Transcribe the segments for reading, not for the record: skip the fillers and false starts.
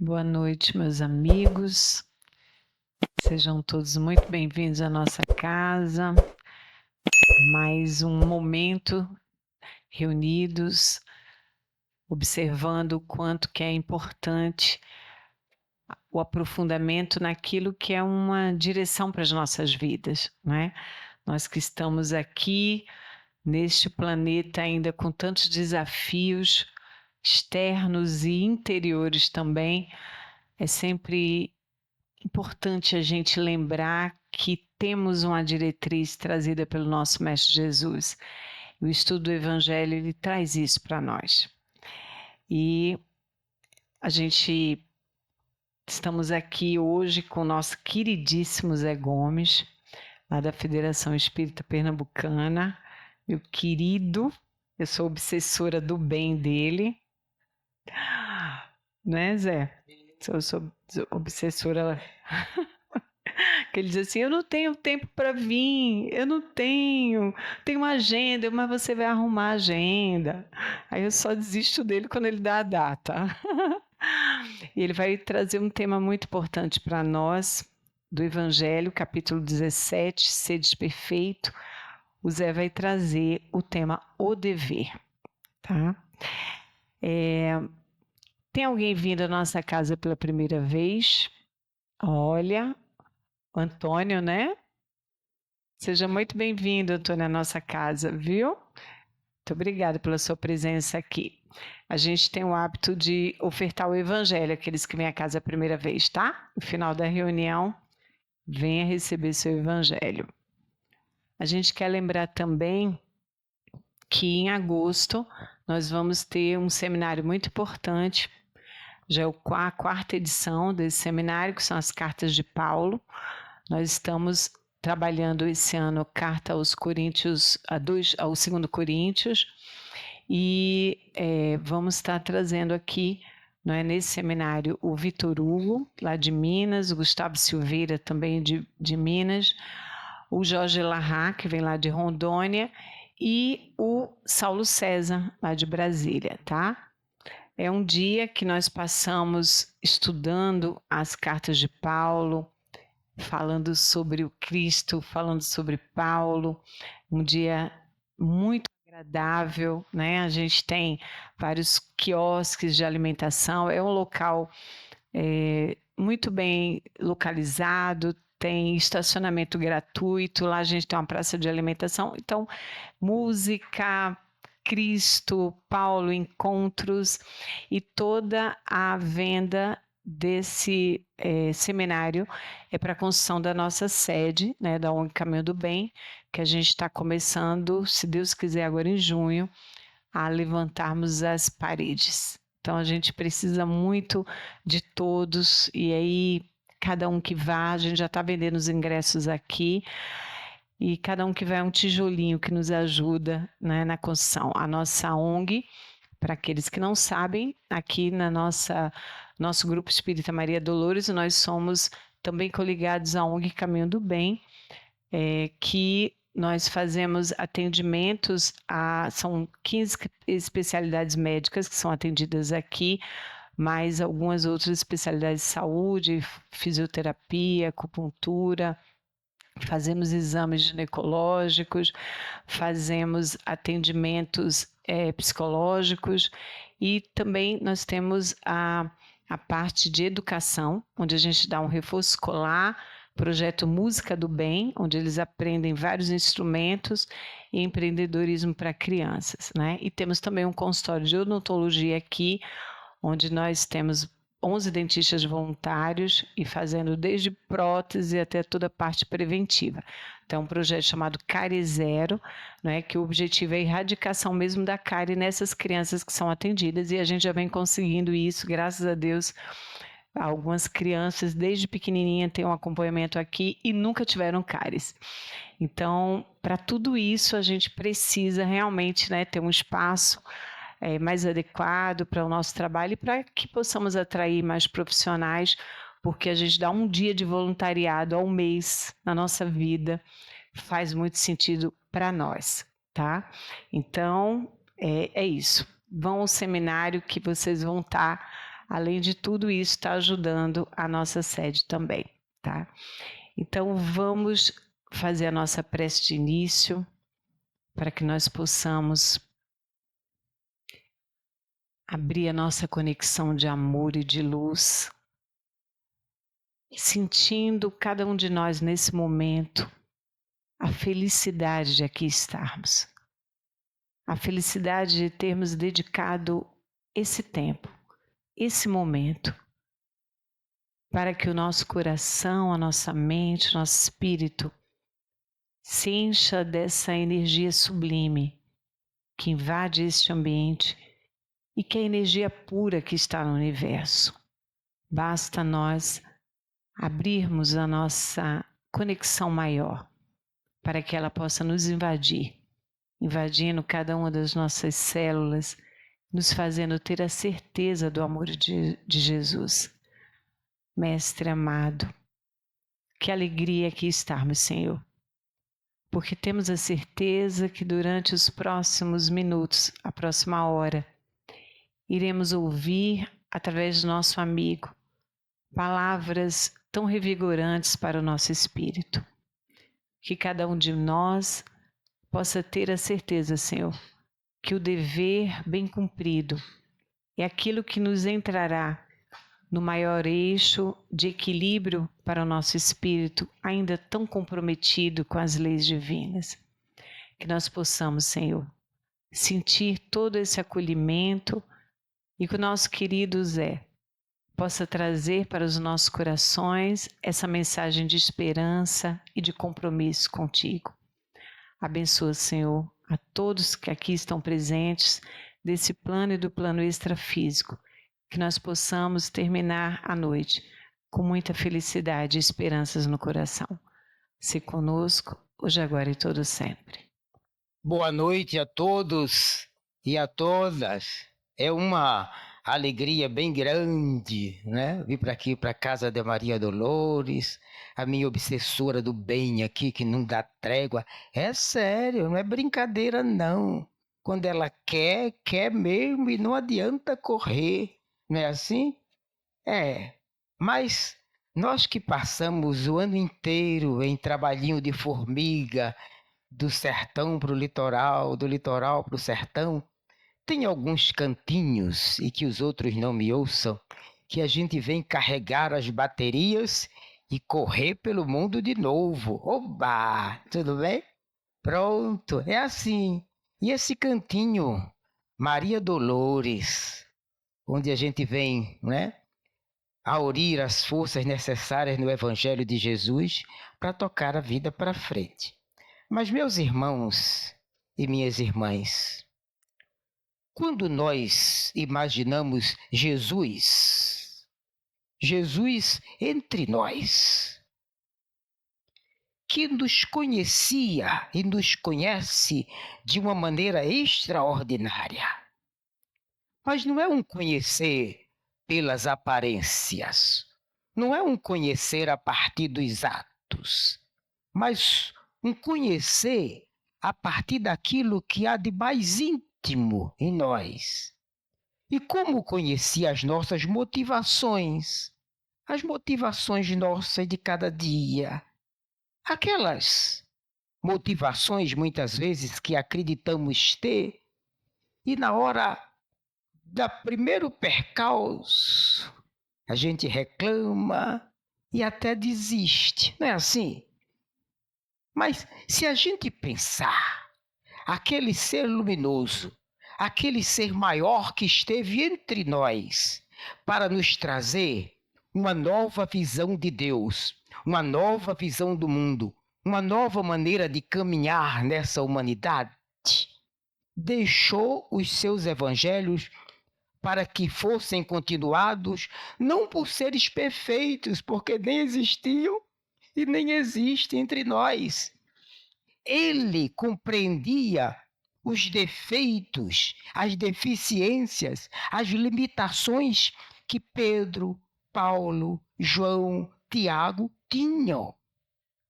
Boa noite, meus amigos. Sejam todos muito bem-vindos à nossa casa. Mais um momento reunidos, observando o quanto que é importante o aprofundamento naquilo que é uma direção para as nossas vidas, não é? Nós que estamos aqui neste planeta ainda com tantos desafios externos e interiores também, é sempre importante a gente lembrar que temos uma diretriz trazida pelo nosso Mestre Jesus. O estudo do Evangelho, ele traz isso para nós. E estamos aqui hoje com o nosso queridíssimo Zé Gomes, lá da Federação Espírita Pernambucana, meu querido, eu sou obsessora do bem dele, não é, Zé? Eu sou obsessora. Que ele diz assim, eu não tenho tempo para vir, eu não tenho uma agenda, mas você vai arrumar a agenda. Aí eu só desisto dele quando ele dá a data. E ele vai trazer um tema muito importante para nós, do Evangelho, capítulo 17, Sedes Perfeito. O Zé vai trazer o tema O Dever, tá? Tem alguém vindo à nossa casa pela primeira vez? Olha, o Antônio, né? Seja muito bem-vindo, Antônio, à nossa casa, viu? Muito obrigada pela sua presença aqui. A gente tem o hábito de ofertar o Evangelho àqueles que vêm à casa a primeira vez, tá? No final da reunião, venha receber seu Evangelho. A gente quer lembrar também que em agosto nós vamos ter um seminário muito importante, já é a quarta edição desse seminário, que são as Cartas de Paulo. Nós estamos trabalhando esse ano carta aos Coríntios, ao 2 Coríntios, e vamos estar trazendo aqui, não é, nesse seminário, o Vitor Hugo, lá de Minas, o Gustavo Silveira, também de Minas, o Jorge Larra, que vem lá de Rondônia, e o Saulo César, lá de Brasília, tá? É um dia que nós passamos estudando as cartas de Paulo, falando sobre o Cristo, falando sobre Paulo, um dia muito agradável, né? A gente tem vários quiosques de alimentação, é um local muito bem localizado, tem estacionamento gratuito, lá a gente tem uma praça de alimentação, então música, Cristo, Paulo, encontros e toda a venda desse seminário é para a construção da nossa sede, né, da ONG Caminho do Bem, que a gente está começando, se Deus quiser, agora em junho, a levantarmos as paredes. Então a gente precisa muito de todos, e aí cada um que vá, a gente já está vendendo os ingressos aqui, e cada um que vai é um tijolinho que nos ajuda, né, na construção. A nossa ONG, para aqueles que não sabem, aqui na nosso grupo Espírita Maria Dolores, nós somos também coligados à ONG Caminho do Bem, que nós fazemos atendimentos são 15 especialidades médicas que são atendidas aqui, mais algumas outras especialidades de saúde, fisioterapia, acupuntura, fazemos exames ginecológicos, fazemos atendimentos psicológicos e também nós temos a parte de educação, onde a gente dá um reforço escolar, projeto Música do Bem, onde eles aprendem vários instrumentos e empreendedorismo para crianças, né? E temos também um consultório de odontologia aqui, onde nós temos 11 dentistas voluntários e fazendo desde prótese até toda a parte preventiva. Então, um projeto chamado Cárie Zero, né, que o objetivo é a erradicação mesmo da cárie nessas crianças que são atendidas, e a gente já vem conseguindo isso, graças a Deus. Algumas crianças, desde pequenininha, têm um acompanhamento aqui e nunca tiveram cáries. Então, para tudo isso, a gente precisa realmente, né, ter um espaço mais adequado para o nosso trabalho e para que possamos atrair mais profissionais, porque a gente dá um dia de voluntariado ao mês na nossa vida, faz muito sentido para nós, tá? Então, é isso. Vão ao seminário que vocês vão estar além de tudo isso, está ajudando a nossa sede também, tá? Então, vamos fazer a nossa prece de início para que nós possamos abrir a nossa conexão de amor e de luz, sentindo cada um de nós nesse momento a felicidade de aqui estarmos, a felicidade de termos dedicado esse tempo, esse momento, para que o nosso coração, a nossa mente, o nosso espírito se encha dessa energia sublime que invade este ambiente e que é a energia pura que está no universo. Basta nós abrirmos a nossa conexão maior para que ela possa nos invadir, invadindo cada uma das nossas células, nos fazendo ter a certeza do amor de Jesus. Mestre amado, que alegria aqui estarmos, Senhor, porque temos a certeza que durante os próximos minutos, a próxima hora, iremos ouvir, através do nosso amigo, palavras tão revigorantes para o nosso espírito. Que cada um de nós possa ter a certeza, Senhor, que o dever bem cumprido é aquilo que nos entrará no maior eixo de equilíbrio para o nosso espírito, ainda tão comprometido com as leis divinas. Que nós possamos, Senhor, sentir todo esse acolhimento e que o nosso querido Zé possa trazer para os nossos corações essa mensagem de esperança e de compromisso contigo. Abençoa, Senhor, a todos que aqui estão presentes desse plano e do plano extrafísico, que nós possamos terminar a noite com muita felicidade e esperanças no coração. Se conosco, hoje, agora e todo sempre. Boa noite a todos e a todas. É uma alegria bem grande, né? Vir para aqui, para a casa de Maria Dolores, a minha obsessora do bem aqui, que não dá trégua. É sério, não é brincadeira não. Quando ela quer, quer mesmo e não adianta correr. Não é assim? É, mas nós que passamos o ano inteiro em trabalhinho de formiga, do sertão para o litoral, do litoral para o sertão, tem alguns cantinhos, e que os outros não me ouçam, que a gente vem carregar as baterias e correr pelo mundo de novo. Oba! Tudo bem? Pronto, é assim. E esse cantinho, Maria Dolores, onde a gente vem, né, aurir as forças necessárias no Evangelho de Jesus para tocar a vida para frente. Mas, meus irmãos e minhas irmãs, quando nós imaginamos Jesus entre nós, que nos conhecia e nos conhece de uma maneira extraordinária, mas não é um conhecer pelas aparências, não é um conhecer a partir dos atos, mas um conhecer a partir daquilo que há de mais íntimo em nós. E como conhecia as nossas motivações, as motivações nossas de cada dia, aquelas motivações muitas vezes que acreditamos ter e na hora da primeiro percalço a gente reclama e até desiste, não é assim? Mas se a gente pensar, aquele ser luminoso, aquele ser maior que esteve entre nós para nos trazer uma nova visão de Deus, uma nova visão do mundo, uma nova maneira de caminhar nessa humanidade, deixou os seus evangelhos para que fossem continuados, não por seres perfeitos, porque nem existiam e nem existem entre nós. Ele compreendia os defeitos, as deficiências, as limitações que Pedro, Paulo, João, Tiago tinham,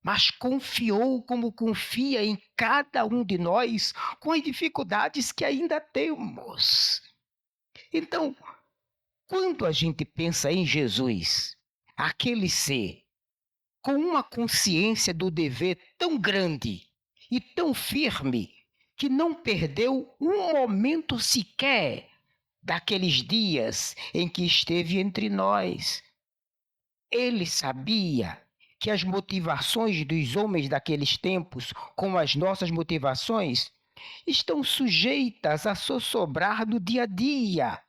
mas confiou como confia em cada um de nós com as dificuldades que ainda temos. Então, Quando a gente pensa em Jesus, aquele ser com uma consciência do dever tão grande e tão firme que não perdeu um momento sequer daqueles dias em que esteve entre nós. Ele sabia que as motivações dos homens daqueles tempos, como as nossas motivações, estão sujeitas a sossobrar no dia a dia,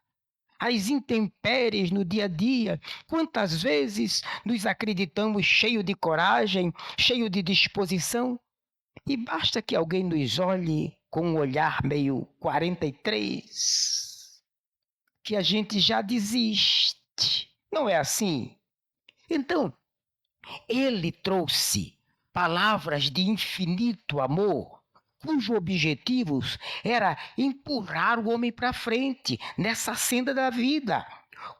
às intempéries no dia a dia. Quantas vezes nos acreditamos cheio de coragem, cheio de disposição, e basta que alguém nos olhe com um olhar meio 43, que a gente já desiste. Não é assim? Então, ele trouxe palavras de infinito amor, cujo objetivo era empurrar o homem para frente nessa senda da vida.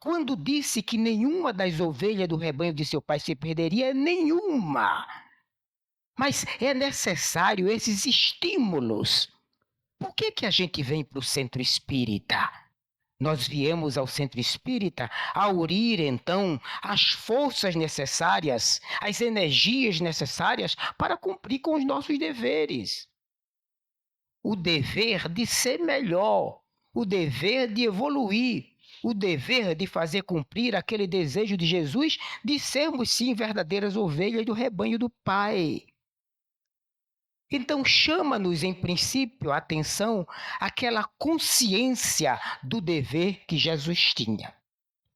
Quando disse que nenhuma das ovelhas do rebanho de seu pai se perderia, nenhuma. Mas é necessário esses estímulos. Por que a gente vem para o centro espírita? Nós viemos ao centro espírita a unir, então, as forças necessárias, as energias necessárias para cumprir com os nossos deveres. O dever de ser melhor, o dever de evoluir, o dever de fazer cumprir aquele desejo de Jesus de sermos, sim, verdadeiras ovelhas do rebanho do Pai. Então, chama-nos, em princípio, a atenção aquela consciência do dever que Jesus tinha.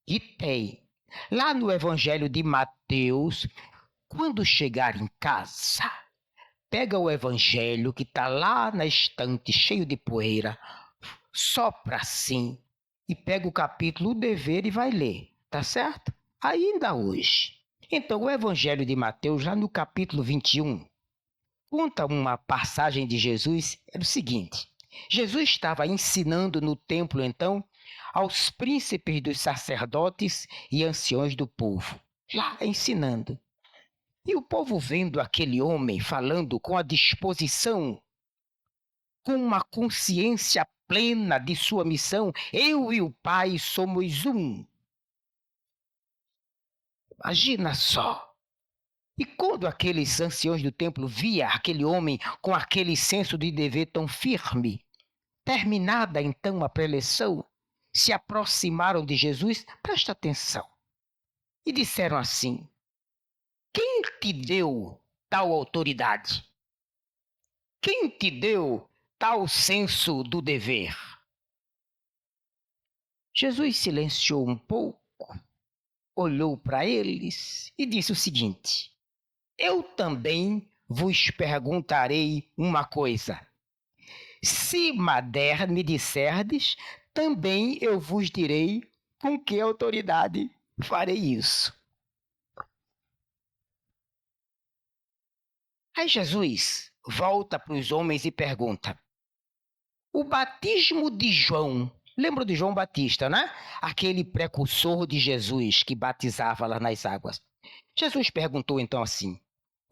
E tem. Lá no Evangelho de Mateus, quando chegar em casa, pega o Evangelho que está lá na estante, cheio de poeira, sopra assim, e pega o capítulo O Dever e vai ler, tá certo? Ainda hoje. Então, o Evangelho de Mateus, lá no capítulo 21, conta uma passagem de Jesus, era o seguinte: Jesus estava ensinando no templo, então, aos príncipes dos sacerdotes e anciões do povo, lá ensinando. E o povo vendo aquele homem falando com a disposição, com uma consciência plena de sua missão, eu e o Pai somos um. Imagina só. E quando aqueles anciões do templo via aquele homem com aquele senso de dever tão firme, terminada então a preleção, se aproximaram de Jesus, presta atenção, e disseram assim: quem te deu tal autoridade? Quem te deu tal senso do dever? Jesus silenciou um pouco, olhou para eles e disse o seguinte: eu também vos perguntarei uma coisa. Se me disserdes, também eu vos direi com que autoridade farei isso. Aí Jesus volta para os homens e pergunta: o batismo de João, lembra de João Batista, né? Aquele precursor de Jesus que batizava lá nas águas. Jesus perguntou então assim: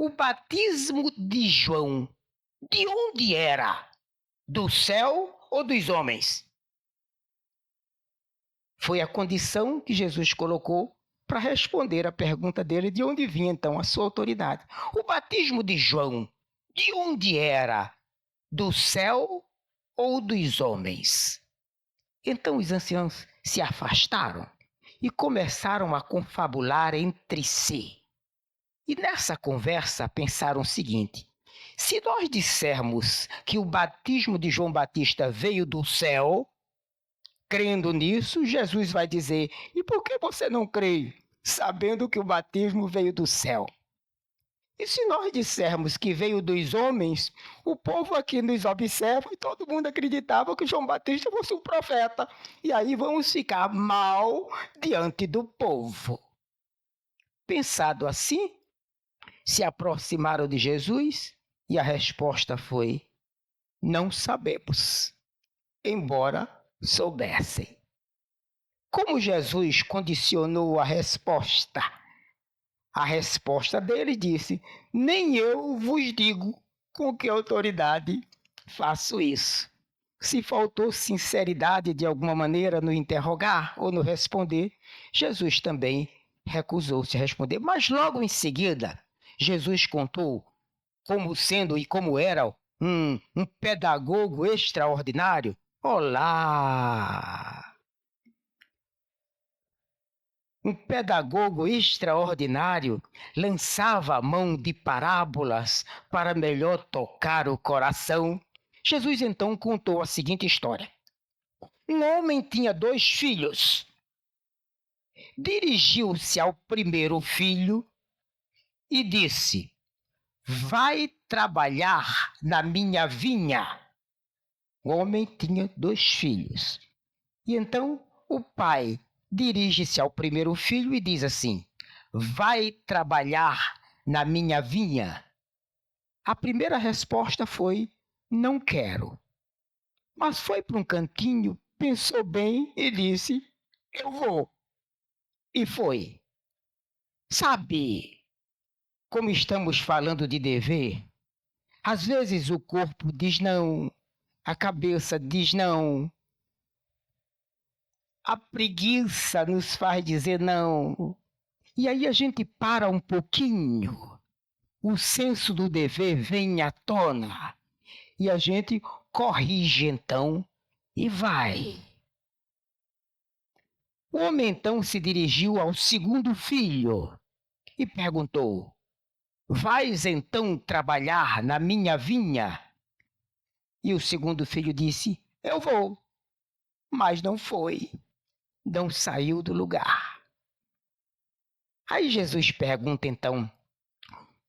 o batismo de João, de onde era? Do céu ou dos homens? Foi a condição que Jesus colocou para responder a pergunta dele de onde vinha então a sua autoridade. O batismo de João, de onde era? Do céu ou dos homens? Então os anciãos se afastaram e começaram a confabular entre si. E nessa conversa pensaram o seguinte: se nós dissermos que o batismo de João Batista veio do céu, crendo nisso, Jesus vai dizer: e por que você não crê, sabendo que o batismo veio do céu? E se nós dissermos que veio dos homens, o povo aqui nos observa e todo mundo acreditava que João Batista fosse um profeta. E aí vamos ficar mal diante do povo. Pensado assim, se aproximaram de Jesus e a resposta foi: não sabemos, embora soubessem. Como Jesus condicionou a resposta? A resposta dele disse: nem eu vos digo com que autoridade faço isso. Se faltou sinceridade de alguma maneira no interrogar ou no responder, Jesus também recusou-se a responder. Mas logo em seguida, Jesus contou como sendo e como era um pedagogo extraordinário. Olá! Um pedagogo extraordinário lançava a mão de parábolas para melhor tocar o coração. Jesus então contou a seguinte história. Um homem tinha 2 filhos. Dirigiu-se ao primeiro filho e disse: vai trabalhar na minha vinha. O homem tinha 2 filhos. E então o pai dirige-se ao primeiro filho e diz assim: vai trabalhar na minha vinha. A primeira resposta foi: não quero. Mas foi para um cantinho, pensou bem e disse: eu vou. E foi. Sabe, como estamos falando de dever, às vezes o corpo diz não, a cabeça diz não, a preguiça nos faz dizer não. E aí a gente para um pouquinho, o senso do dever vem à tona e a gente corrige então e vai. O homem então se dirigiu ao segundo filho e perguntou: vais então trabalhar na minha vinha? E o segundo filho disse: eu vou. Mas não foi, não saiu do lugar. Aí Jesus pergunta então: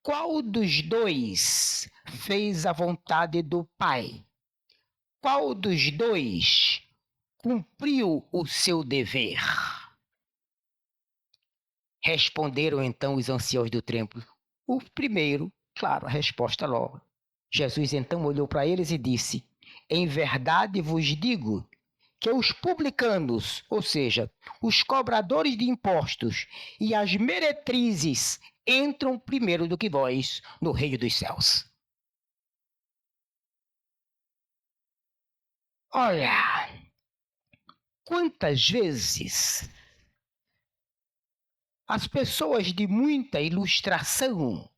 qual dos 2 fez a vontade do Pai? Qual dos 2 cumpriu o seu dever? Responderam então os anciãos do templo: o primeiro. Claro, a resposta logo. Jesus então olhou para eles e disse: em verdade vos digo que os publicanos, ou seja, os cobradores de impostos e as meretrizes entram primeiro do que vós no reino dos céus. Olha, quantas vezes as pessoas de muita ilustração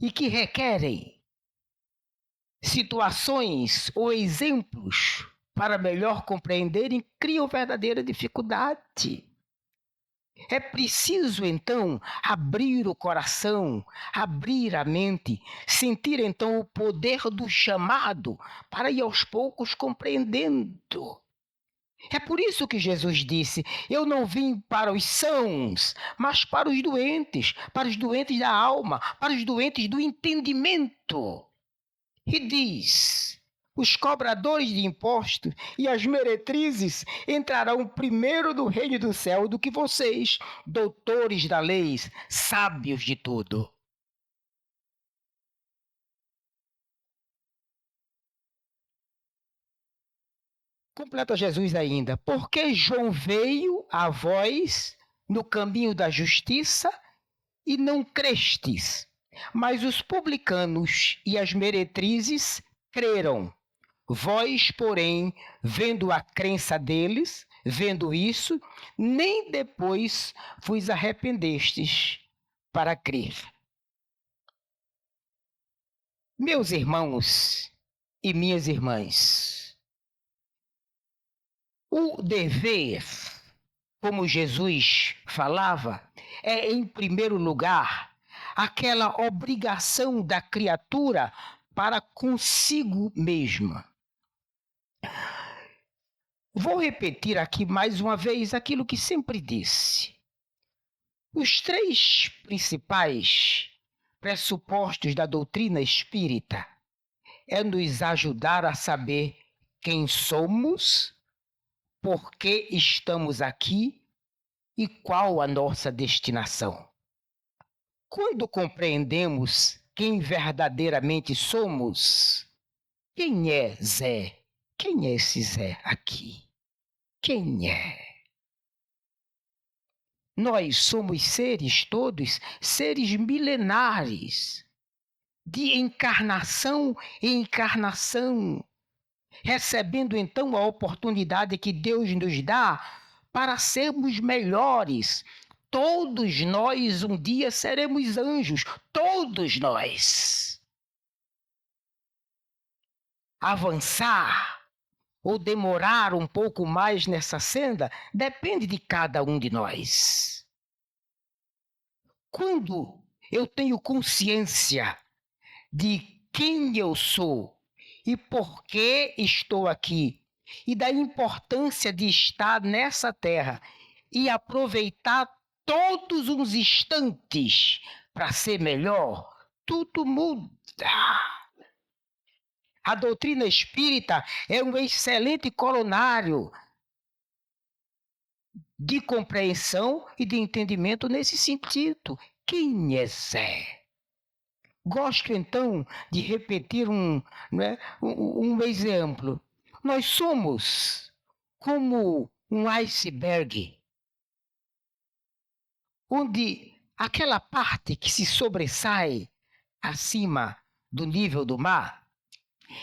e que requerem situações ou exemplos para melhor compreenderem criam verdadeira dificuldade. É preciso, então, abrir o coração, abrir a mente, sentir, então, o poder do chamado para ir aos poucos compreendendo. É por isso que Jesus disse: eu não vim para os sãos, mas para os doentes da alma, para os doentes do entendimento. E diz: os cobradores de impostos e as meretrizes entrarão primeiro no reino do céu do que vocês, doutores da lei, sábios de tudo. Completa Jesus ainda: porque João veio a vós no caminho da justiça e não crestes, mas os publicanos e as meretrizes creram. Vós, porém, vendo a crença deles, vendo isso, nem depois vos arrependestes para crer. Meus irmãos e minhas irmãs, o dever, como Jesus falava, é, em primeiro lugar, aquela obrigação da criatura para consigo mesma. Vou repetir aqui mais uma vez aquilo que sempre disse. Os 3 principais pressupostos da doutrina espírita é nos ajudar a saber quem somos, por que estamos aqui e qual a nossa destinação. Quando compreendemos quem verdadeiramente somos, quem é Zé? Quem é esse Zé aqui? Quem é? Nós somos seres todos, seres milenares, de encarnação em encarnação, recebendo então a oportunidade que Deus nos dá para sermos melhores. Todos nós um dia seremos anjos, todos nós. Avançar ou demorar um pouco mais nessa senda depende de cada um de nós. Quando eu tenho consciência de quem eu sou e por que estou aqui, e da importância de estar nessa terra e aproveitar todos os instantes para ser melhor, tudo muda. A doutrina espírita é um excelente coronário de compreensão e de entendimento nesse sentido. Quem é Zé? Gosto então de repetir um exemplo. Nós somos como um iceberg, onde aquela parte que se sobressai acima do nível do mar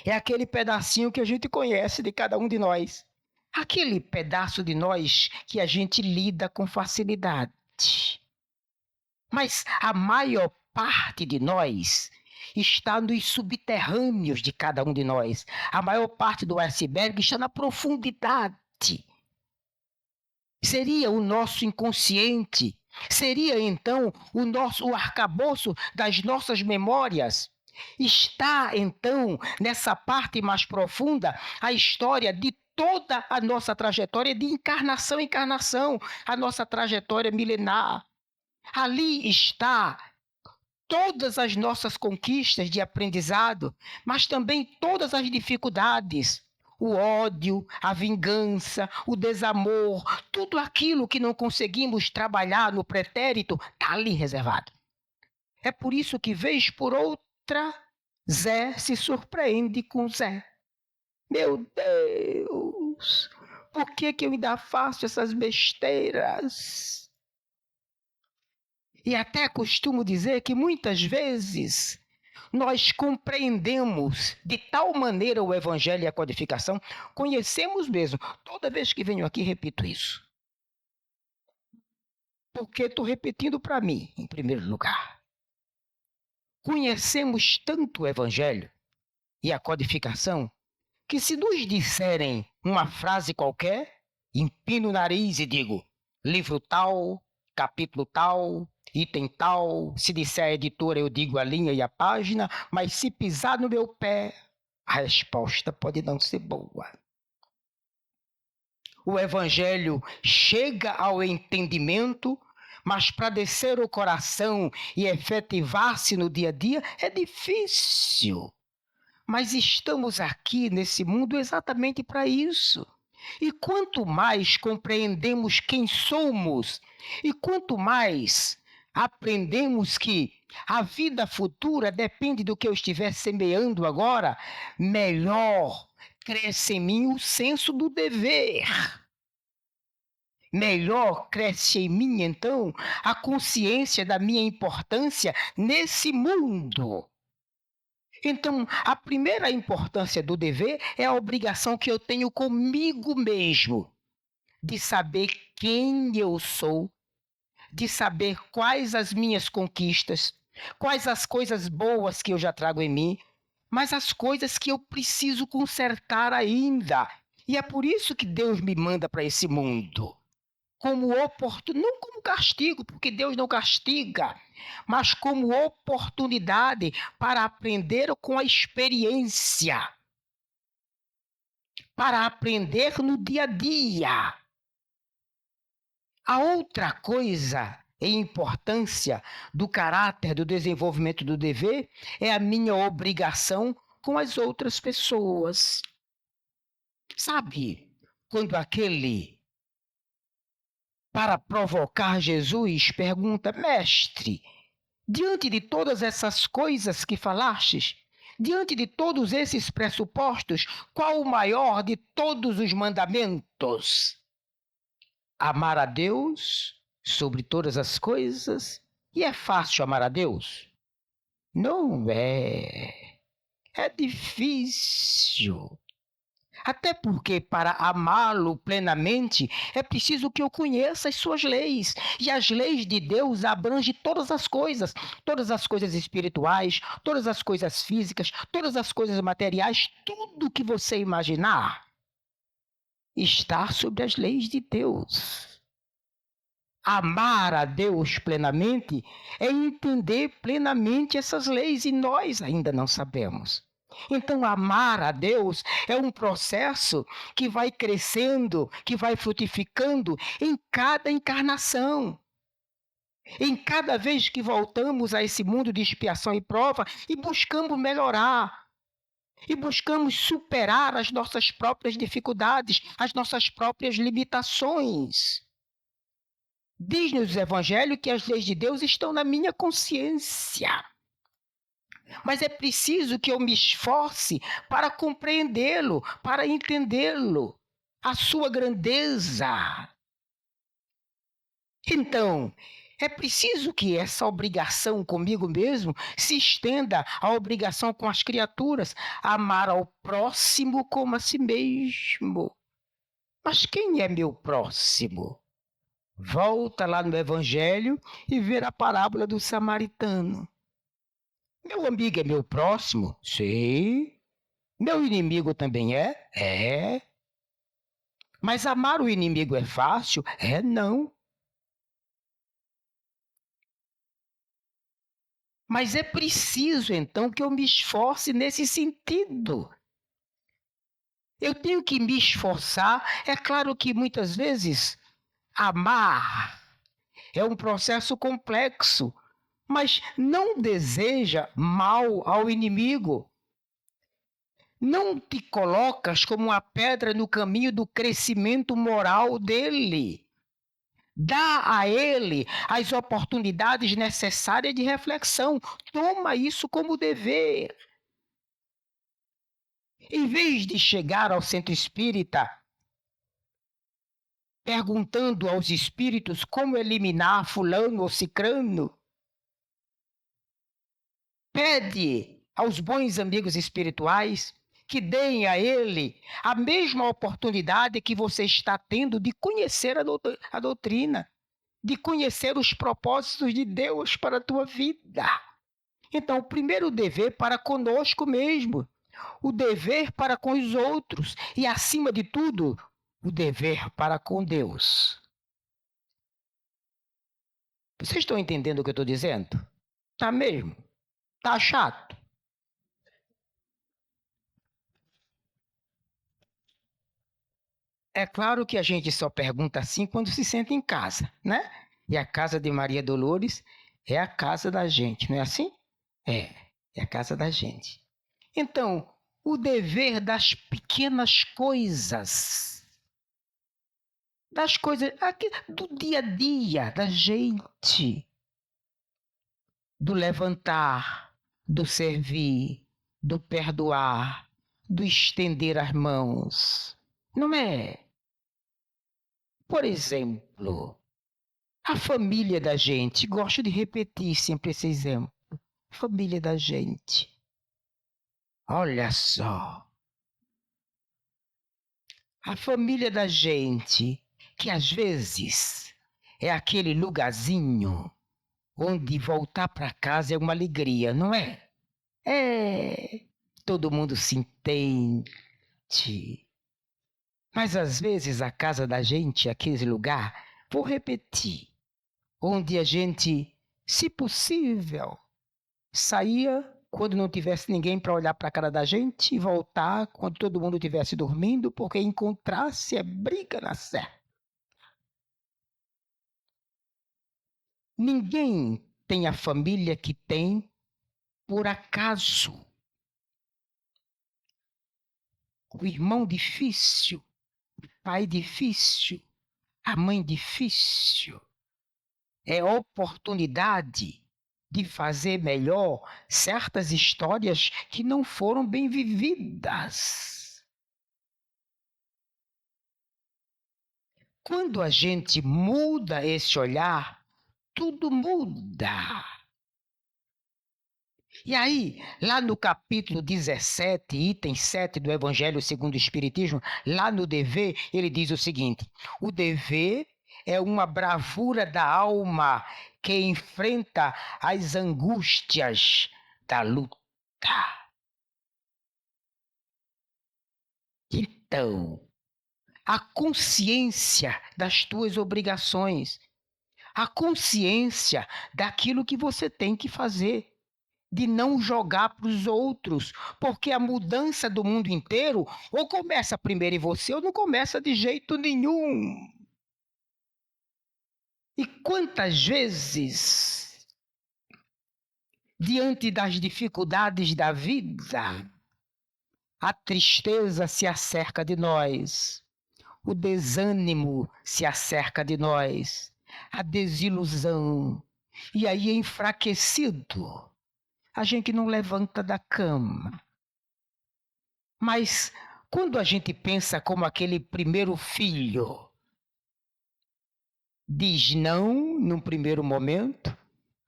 é aquele pedacinho que a gente conhece de cada um de nós. Aquele pedaço de nós que a gente lida com facilidade. Mas a maior parte de nós está nos subterrâneos de cada um de nós. A maior parte do iceberg está na profundidade. Seria o nosso inconsciente. Seria então o arcabouço das nossas memórias. Está então nessa parte mais profunda a história de toda a nossa trajetória de encarnação em encarnação, a nossa trajetória milenar. Ali está todas as nossas conquistas de aprendizado, mas também todas as dificuldades, o ódio, a vingança, o desamor, tudo aquilo que não conseguimos trabalhar no pretérito está ali reservado. É por isso que, vez por outra, Zé se surpreende com Zé. Meu Deus, por que eu ainda faço essas besteiras? E até costumo dizer que muitas vezes nós compreendemos de tal maneira o Evangelho e a codificação, conhecemos mesmo. Toda vez que venho aqui, repito isso. Porque estou repetindo para mim, em primeiro lugar. Conhecemos tanto o Evangelho e a codificação que, se nos disserem uma frase qualquer, empino o nariz e digo: livro tal, capítulo tal, item tal. Se disser a editora, eu digo a linha e a página, mas se pisar no meu pé, a resposta pode não ser boa. O Evangelho chega ao entendimento, mas para descer o coração e efetivar-se no dia a dia é difícil. Mas estamos aqui nesse mundo exatamente para isso. E quanto mais compreendemos quem somos, e quanto mais aprendemos que a vida futura depende do que eu estiver semeando agora, melhor cresce em mim o senso do dever. Melhor cresce em mim, então, a consciência da minha importância nesse mundo. Então, a primeira importância do dever é a obrigação que eu tenho comigo mesmo, de saber quem eu sou, de saber quais as minhas conquistas, quais as coisas boas que eu já trago em mim, mas as coisas que eu preciso consertar ainda. E é por isso que Deus me manda para esse mundo. Como oportunidade, não como castigo, porque Deus não castiga, mas como oportunidade para aprender com a experiência, para aprender no dia a dia. A outra coisa e importância do caráter do desenvolvimento do dever é a minha obrigação com as outras pessoas. Sabe, quando aquele, para provocar Jesus, pergunta: mestre, diante de todas essas coisas que falastes, diante de todos esses pressupostos, qual o maior de todos os mandamentos? Amar a Deus sobre todas as coisas. E é fácil amar a Deus? Não é. É difícil. Até porque, para amá-lo plenamente, é preciso que eu conheça as suas leis. E as leis de Deus abrangem todas as coisas espirituais, todas as coisas físicas, todas as coisas materiais, tudo que você imaginar está sobre as leis de Deus. Amar a Deus plenamente é entender plenamente essas leis e nós ainda não sabemos. Então, amar a Deus é um processo que vai crescendo, que vai frutificando em cada encarnação. Em cada vez que voltamos a esse mundo de expiação e prova e buscamos melhorar, e buscamos superar as nossas próprias dificuldades, as nossas próprias limitações. Diz-nos o Evangelho que as leis de Deus estão na minha consciência. Mas é preciso que eu me esforce para compreendê-lo, para entendê-lo, a sua grandeza. Então, é preciso que essa obrigação comigo mesmo se estenda à obrigação com as criaturas, amar ao próximo como a si mesmo. Mas quem é meu próximo? Volta lá no Evangelho e vê a parábola do samaritano. Meu amigo é meu próximo? Sim. Meu inimigo também é? É. Mas amar o inimigo é fácil? É, não. Mas é preciso, então, que eu me esforce nesse sentido. Eu tenho que me esforçar. É claro que muitas vezes amar é um processo complexo, mas não deseja mal ao inimigo. Não te colocas como uma pedra no caminho do crescimento moral dele. Dá a ele as oportunidades necessárias de reflexão. Toma isso como dever. Em vez de chegar ao centro espírita perguntando aos espíritos como eliminar fulano ou cicrano, pede aos bons amigos espirituais que deem a ele a mesma oportunidade que você está tendo de conhecer a doutrina, de conhecer os propósitos de Deus para a tua vida. Então, o primeiro dever para conosco mesmo, o dever para com os outros e, acima de tudo, o dever para com Deus. Vocês estão entendendo o que eu estou dizendo? Tá mesmo? Tá chato? É claro que a gente só pergunta assim quando se senta em casa, né? E a casa de Maria Dolores é a casa da gente, não é assim? É a casa da gente. Então, o dever das pequenas coisas, das coisas aqui, do dia a dia da gente, do levantar, do servir, do perdoar, do estender as mãos, não é? Por exemplo, a família da gente, gosto de repetir sempre esse exemplo. Família da gente. Olha só. A família da gente, que às vezes é aquele lugarzinho onde voltar para casa é uma alegria, não é? É. Todo mundo se entende. Mas às vezes a casa da gente é aquele lugar, vou repetir, onde a gente, se possível, saía quando não tivesse ninguém para olhar para a cara da gente e voltar quando todo mundo estivesse dormindo, porque encontrar-se é briga na certa. Ninguém tem a família que tem por acaso. O irmão difícil, o pai difícil, a mãe difícil. É oportunidade de fazer melhor certas histórias que não foram bem vividas. Quando a gente muda esse olhar, tudo muda. E aí, lá no capítulo 17, item 7 do Evangelho segundo o Espiritismo, lá no dever, ele diz o seguinte: o dever é uma bravura da alma que enfrenta as angústias da luta. Então, a consciência das tuas obrigações, a consciência daquilo que você tem que fazer, de não jogar para os outros, porque a mudança do mundo inteiro ou começa primeiro em você ou não começa de jeito nenhum. E quantas vezes, diante das dificuldades da vida, a tristeza se acerca de nós, o desânimo se acerca de nós, a desilusão, e aí enfraquecido, a gente não levanta da cama. Mas quando a gente pensa como aquele primeiro filho, diz não num primeiro momento,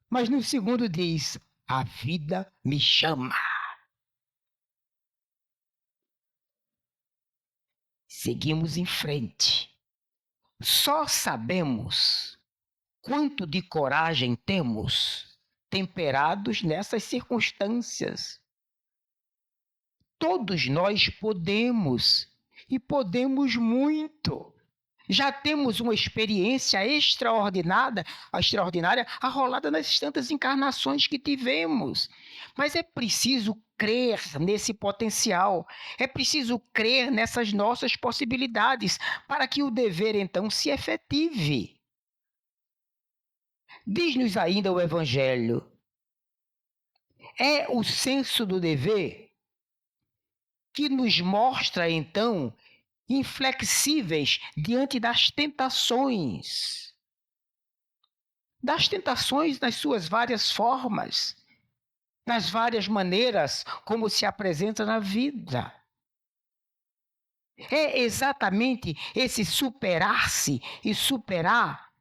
mas no segundo diz: a vida me chama. Seguimos em frente. Só sabemos quanto de coragem temos temperados nessas circunstâncias. Todos nós podemos, e podemos muito. Já temos uma experiência extraordinária arrolada nas tantas encarnações que tivemos. Mas é preciso crer nesse potencial, é preciso crer nessas nossas possibilidades para que o dever, então, se efetive. Diz-nos ainda o Evangelho: é o senso do dever que nos mostra, então, inflexíveis diante das tentações nas suas várias formas, nas várias maneiras como se apresenta na vida. É exatamente esse superar-se e superar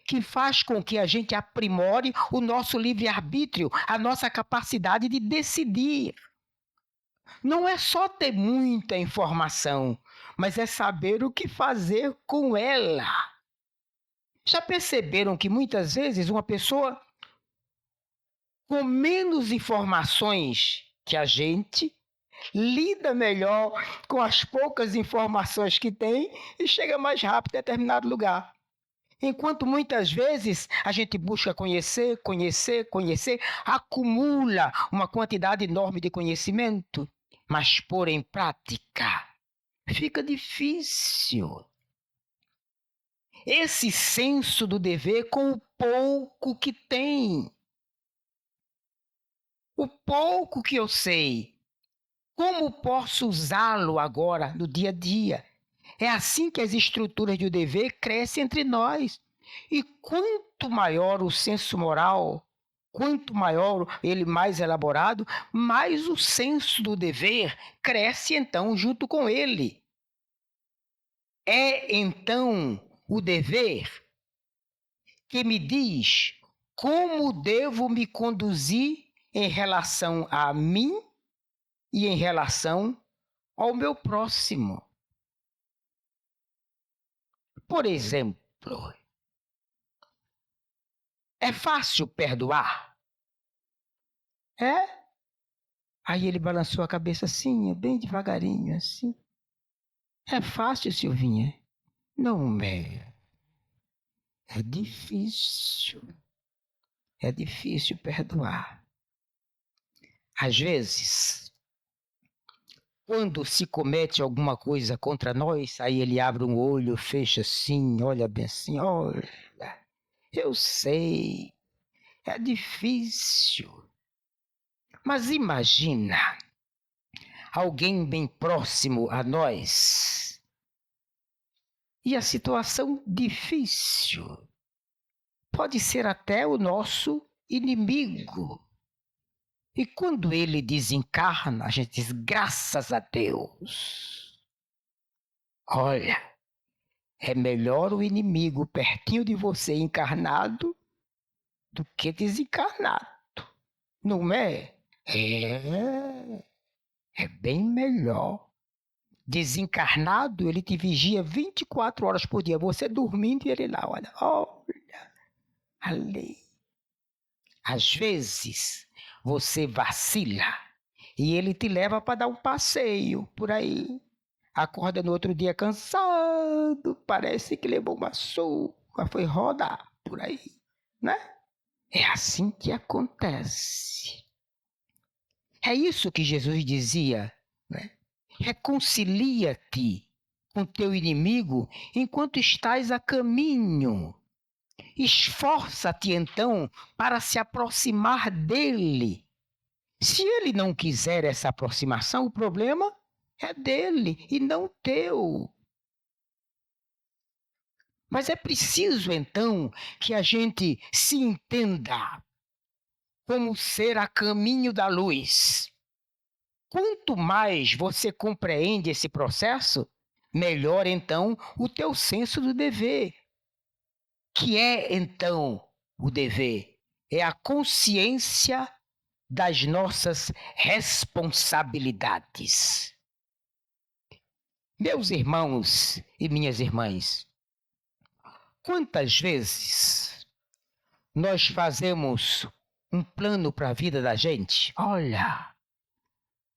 que faz com que a gente aprimore o nosso livre-arbítrio, a nossa capacidade de decidir. Não é só ter muita informação, mas é saber o que fazer com ela. Já perceberam que muitas vezes uma pessoa com menos informações que a gente lida melhor com as poucas informações que tem e chega mais rápido a determinado lugar? Enquanto muitas vezes a gente busca conhecer, acumula uma quantidade enorme de conhecimento, mas pôr em prática fica difícil. Esse senso do dever com o pouco que tem. O pouco que eu sei, como posso usá-lo agora no dia a dia? É assim que as estruturas de dever crescem entre nós. E quanto maior o senso moral, quanto maior ele mais elaborado, mais o senso do dever cresce então junto com ele. É então o dever que me diz como devo me conduzir em relação a mim e em relação ao meu próximo. Por exemplo, é fácil perdoar? É? Aí ele balançou a cabeça assim, bem devagarinho, assim. É fácil, Silvinha? Não é. É difícil. É difícil perdoar. Às vezes, quando se comete alguma coisa contra nós, aí ele abre um olho, fecha assim, olha bem assim, olha, eu sei, é difícil. Mas imagina alguém bem próximo a nós e a situação difícil pode ser até o nosso inimigo. E quando ele desencarna, a gente diz, graças a Deus. Olha, é melhor o inimigo pertinho de você encarnado do que desencarnado, não é? É bem melhor. Desencarnado, ele te vigia 24 horas por dia. Você dormindo e ele lá, olha, ali. Às vezes, você vacila e ele te leva para dar um passeio por aí. Acorda no outro dia cansado, parece que levou uma surra, foi rodar por aí, né? É assim que acontece. É isso que Jesus dizia, né? Reconcilia-te com teu inimigo enquanto estás a caminho. Esforça-te então para se aproximar dele. Se ele não quiser essa aproximação, o problema é dele e não teu. Mas é preciso então que a gente se entenda como ser a caminho da luz. Quanto mais você compreende esse processo, melhor então o teu senso do dever. Que é então o dever? É a consciência das nossas responsabilidades. Meus irmãos e minhas irmãs, quantas vezes nós fazemos um plano para a vida da gente? Olha,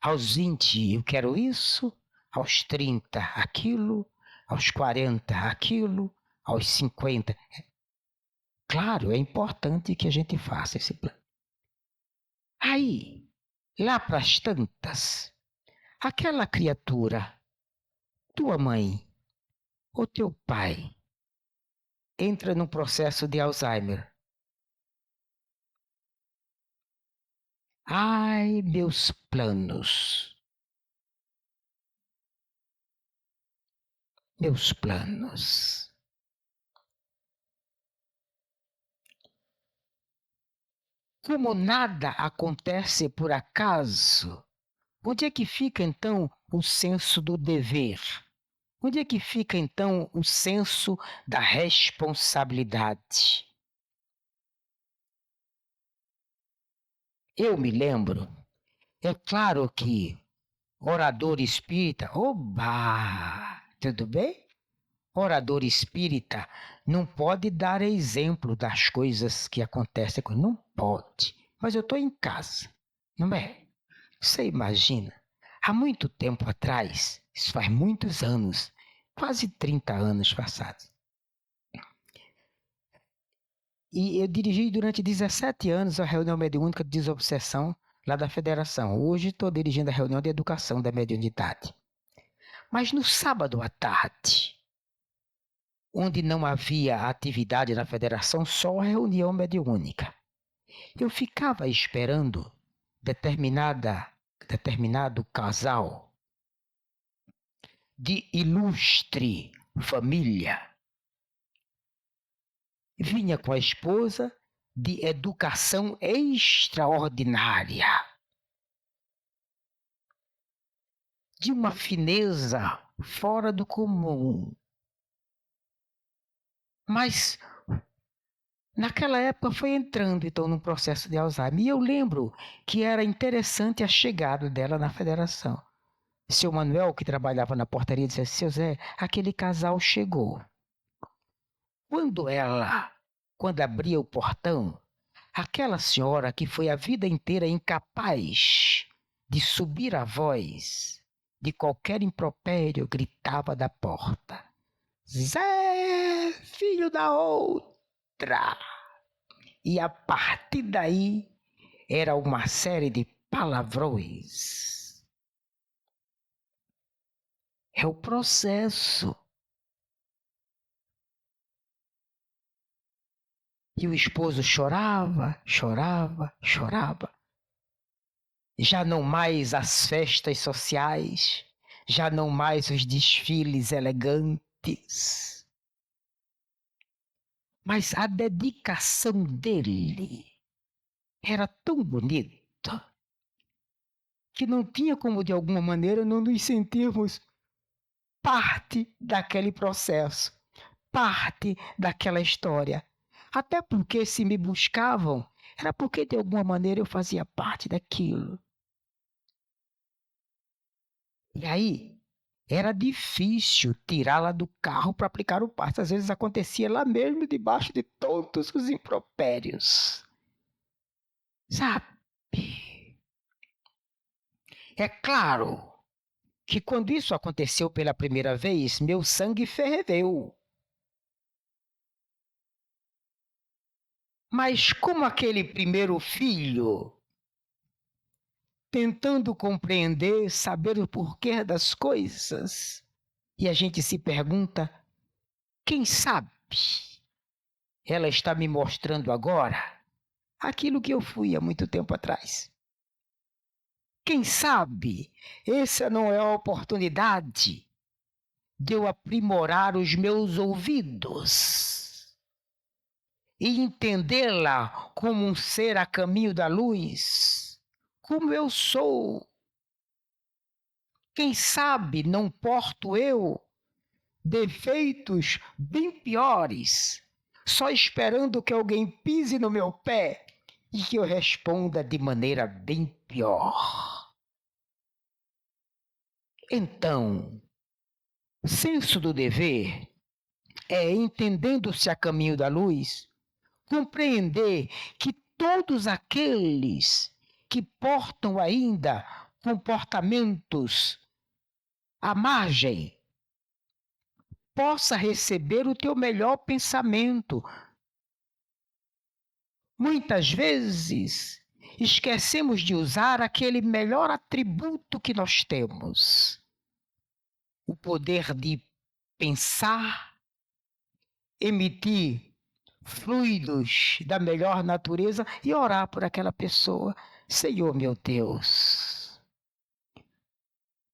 aos 20 eu quero isso, aos 30 aquilo, aos 40 aquilo, aos 50. Claro, é importante que a gente faça esse plano. Aí, lá para as tantas, aquela criatura, tua mãe ou teu pai, entra num processo de Alzheimer. Ai, meus planos. Meus planos. Como nada acontece por acaso, onde é que fica então o senso do dever? Onde é que fica então o senso da responsabilidade? Eu me lembro, é claro que orador espírita, oba, tudo bem? Orador espírita não pode dar exemplo das coisas que acontecem. Não pode. Mas eu estou em casa, não é? Você imagina, há muito tempo atrás, isso faz muitos anos, quase 30 anos passados, e eu dirigi durante 17 anos a reunião mediúnica de desobsessão lá da Federação. Hoje estou dirigindo a reunião de educação da mediunidade. Mas no sábado à tarde, onde não havia atividade na federação, só reunião mediúnica. Eu ficava esperando determinado casal de ilustre família. Vinha com a esposa de educação extraordinária, de uma fineza fora do comum. Mas naquela época foi entrando então num processo de Alzheimer. E eu lembro que era interessante a chegada dela na federação. Seu Manuel, que trabalhava na portaria, disse assim: seu Zé, aquele casal chegou. Quando abria o portão, aquela senhora que foi a vida inteira incapaz de subir a voz de qualquer impropério, gritava da porta: Zé, filho da outra! E a partir daí era uma série de palavrões. É o processo. E o esposo chorava, chorava, chorava. Já não mais as festas sociais, já não mais os desfiles elegantes. Mas a dedicação dele era tão bonita que não tinha como, de alguma maneira, não nos sentirmos parte daquele processo, parte daquela história. Até porque, se me buscavam, era porque de alguma maneira eu fazia parte daquilo. E aí, era difícil tirá-la do carro para aplicar o passe. Às vezes acontecia lá mesmo, debaixo de todos os impropérios. Sabe? É claro que quando isso aconteceu pela primeira vez, meu sangue ferveu. Mas como aquele primeiro filho, tentando compreender, saber o porquê das coisas, e a gente se pergunta, quem sabe ela está me mostrando agora aquilo que eu fui há muito tempo atrás. Quem sabe essa não é a oportunidade de eu aprimorar os meus ouvidos e entendê-la como um ser a caminho da luz, como eu sou. Quem sabe não porto eu defeitos bem piores, só esperando que alguém pise no meu pé e que eu responda de maneira bem pior. Então, o senso do dever é, entendendo-se a caminho da luz, compreender que todos aqueles que portam ainda comportamentos à margem possa receber o teu melhor pensamento. Muitas vezes esquecemos de usar aquele melhor atributo que nós temos, o poder de pensar, emitir fluidos da melhor natureza e orar por aquela pessoa. Senhor meu Deus,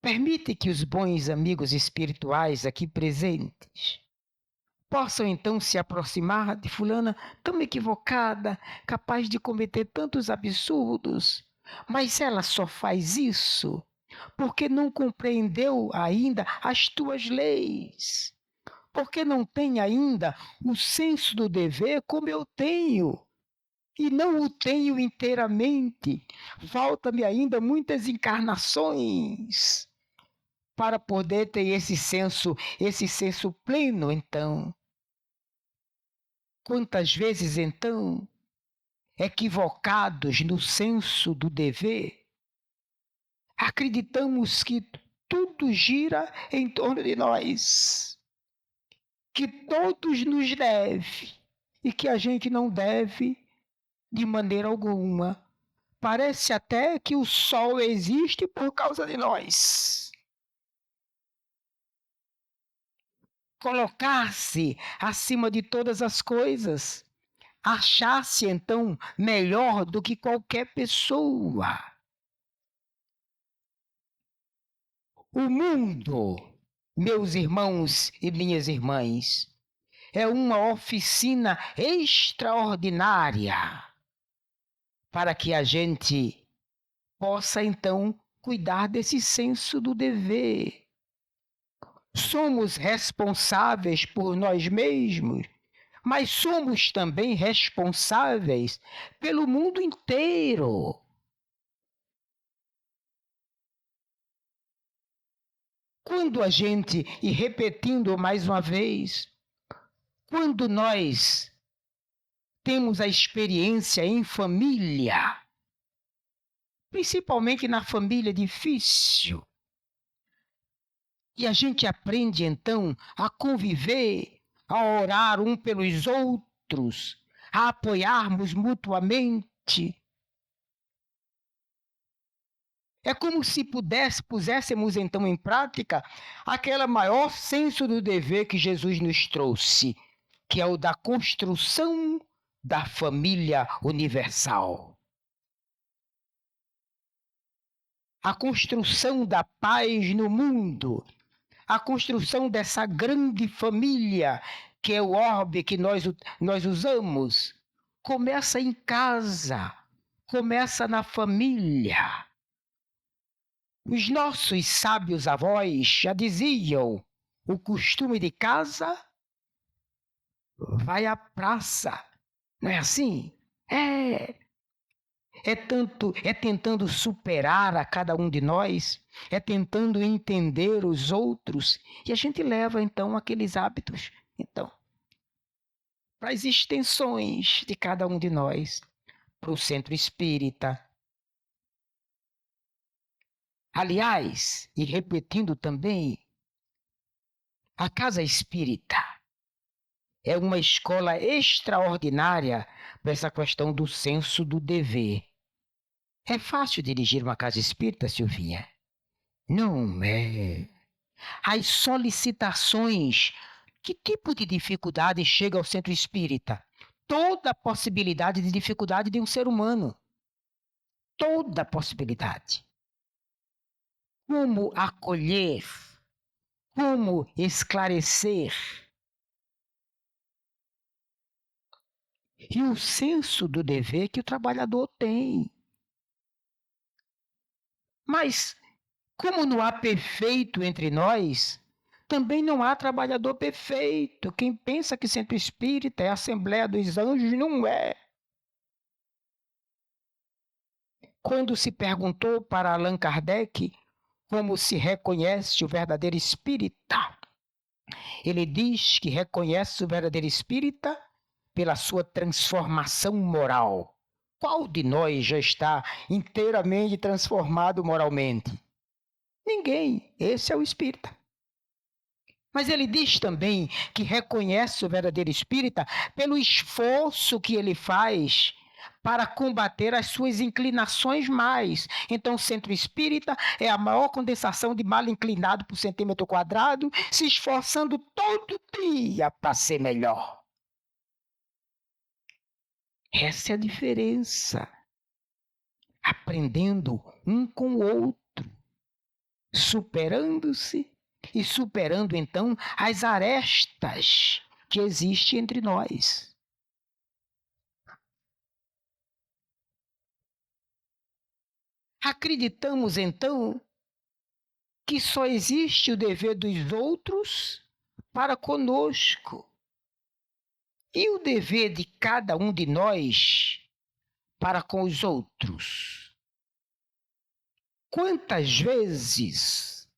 permite que os bons amigos espirituais aqui presentes possam então se aproximar de fulana tão equivocada, capaz de cometer tantos absurdos, mas ela só faz isso porque não compreendeu ainda as tuas leis, porque não tem ainda o senso do dever como eu tenho. E não o tenho inteiramente. Falta-me ainda muitas encarnações para poder ter esse senso pleno, então. Quantas vezes, então, equivocados no senso do dever, acreditamos que tudo gira em torno de nós, que todos nos devem e que a gente não deve de maneira alguma. Parece até que o sol existe por causa de nós. Colocar-se acima de todas as coisas, achar-se então melhor do que qualquer pessoa. O mundo, meus irmãos e minhas irmãs, é uma oficina extraordinária para que a gente possa então cuidar desse senso do dever. Somos responsáveis por nós mesmos, mas somos também responsáveis pelo mundo inteiro. Quando a gente, e repetindo mais uma vez, quando nós temos a experiência em família, principalmente na família difícil, e a gente aprende então a conviver, a orar um pelos outros, a apoiarmos mutuamente. É como se puséssemos então em prática aquele maior senso do dever que Jesus nos trouxe, que é o da construção da família universal. A construção da paz no mundo, a construção dessa grande família, que é o orbe que nós usamos, começa em casa, começa na família. Os nossos sábios avós já diziam, o costume de casa vai à praça. Não é assim? É. é tentando superar a cada um de nós, é tentando entender os outros, e a gente leva então aqueles hábitos, então, para as extensões de cada um de nós, para o centro espírita. Aliás, e repetindo também, a casa espírita é uma escola extraordinária para essa questão do senso do dever. É fácil dirigir uma casa espírita, Silvinha? Não é. As solicitações, que tipo de dificuldade chega ao centro espírita? Toda a possibilidade de dificuldade de um ser humano. Toda a possibilidade. Como acolher? Como esclarecer? E o senso do dever que o trabalhador tem. Mas, como não há perfeito entre nós, também não há trabalhador perfeito. Quem pensa que centro espírita é a Assembleia dos Anjos, não é. Quando se perguntou para Allan Kardec como se reconhece o verdadeiro espírita, ele diz que reconhece o verdadeiro espírita pela sua transformação moral. Qual de nós já está inteiramente transformado moralmente? Ninguém. Esse é o espírita. Mas ele diz também que reconhece o verdadeiro espírita pelo esforço que ele faz para combater as suas inclinações mais. Então, o centro espírita é a maior condensação de mal inclinado por centímetro quadrado, se esforçando todo dia para ser melhor. Essa é a diferença. Aprendendo um com o outro, superando-se e superando, então, as arestas que existem entre nós. Acreditamos, então, que só existe o dever dos outros para conosco e o dever de cada um de nós para com os outros. Quantas vezes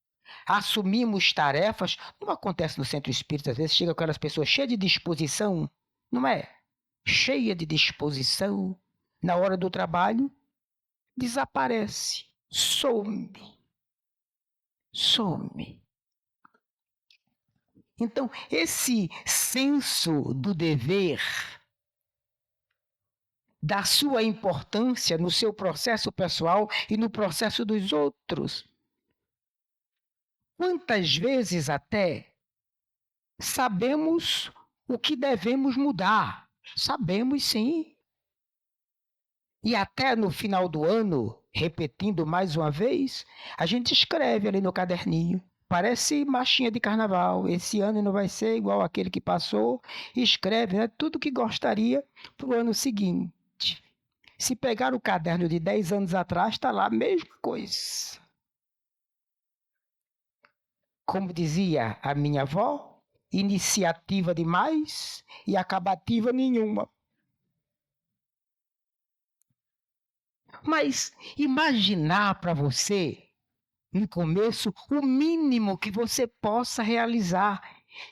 assumimos tarefas, não acontece no centro espírita, às vezes chega aquelas pessoas cheias de disposição, não é? Cheia de disposição, na hora do trabalho, desaparece, some. Então, esse senso do dever, da sua importância no seu processo pessoal e no processo dos outros. Quantas vezes até sabemos o que devemos mudar? Sabemos sim. E até no final do ano, repetindo mais uma vez, a gente escreve ali no caderninho. Parece marchinha de carnaval. Esse ano não vai ser igual aquele que passou. E escreve, né, tudo que gostaria para o ano seguinte. Se pegar o caderno de 10 anos atrás, está lá a mesma coisa. Como dizia a minha avó, iniciativa demais e acabativa nenhuma. Mas imaginar para você, no começo, o mínimo que você possa realizar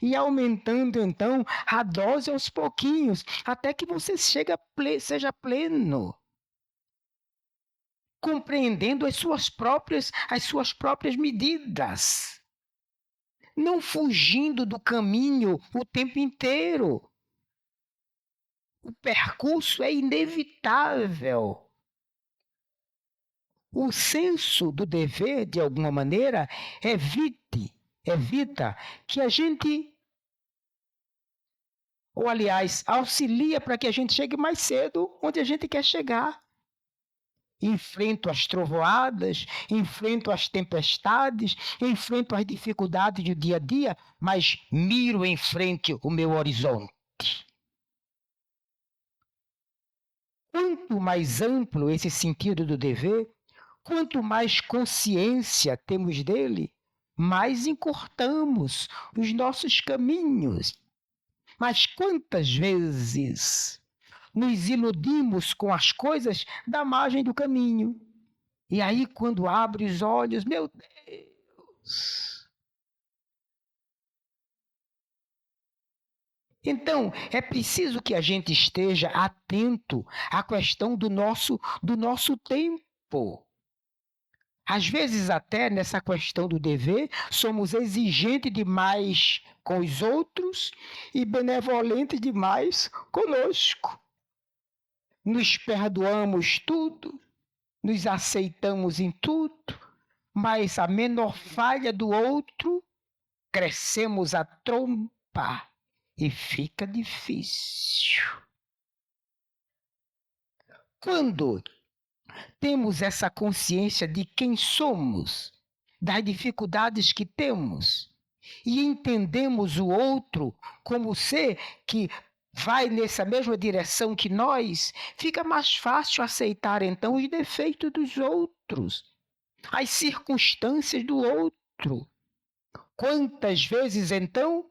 e aumentando, então, a dose aos pouquinhos, até que você seja pleno, compreendendo as suas próprias medidas, não fugindo do caminho o tempo inteiro. O percurso é inevitável. O senso do dever, de alguma maneira, evita que a gente, ou aliás, auxilia para que a gente chegue mais cedo onde a gente quer chegar. Enfrento as trovoadas, enfrento as tempestades, enfrento as dificuldades do dia a dia, mas miro em frente o meu horizonte. Quanto mais amplo esse sentido do dever, quanto mais consciência temos dele, mais encurtamos os nossos caminhos. Mas quantas vezes nos iludimos com as coisas da margem do caminho. E aí, quando abre os olhos, meu Deus! Então, é preciso que a gente esteja atento à questão do nosso tempo. Às vezes, até nessa questão do dever, somos exigentes demais com os outros e benevolentes demais conosco. Nos perdoamos tudo, nos aceitamos em tudo, mas a menor falha do outro, crescemos a trompa e fica difícil. Quando temos essa consciência de quem somos, das dificuldades que temos, e entendemos o outro como ser que vai nessa mesma direção que nós, fica mais fácil aceitar então os defeitos dos outros, as circunstâncias do outro. Quantas vezes então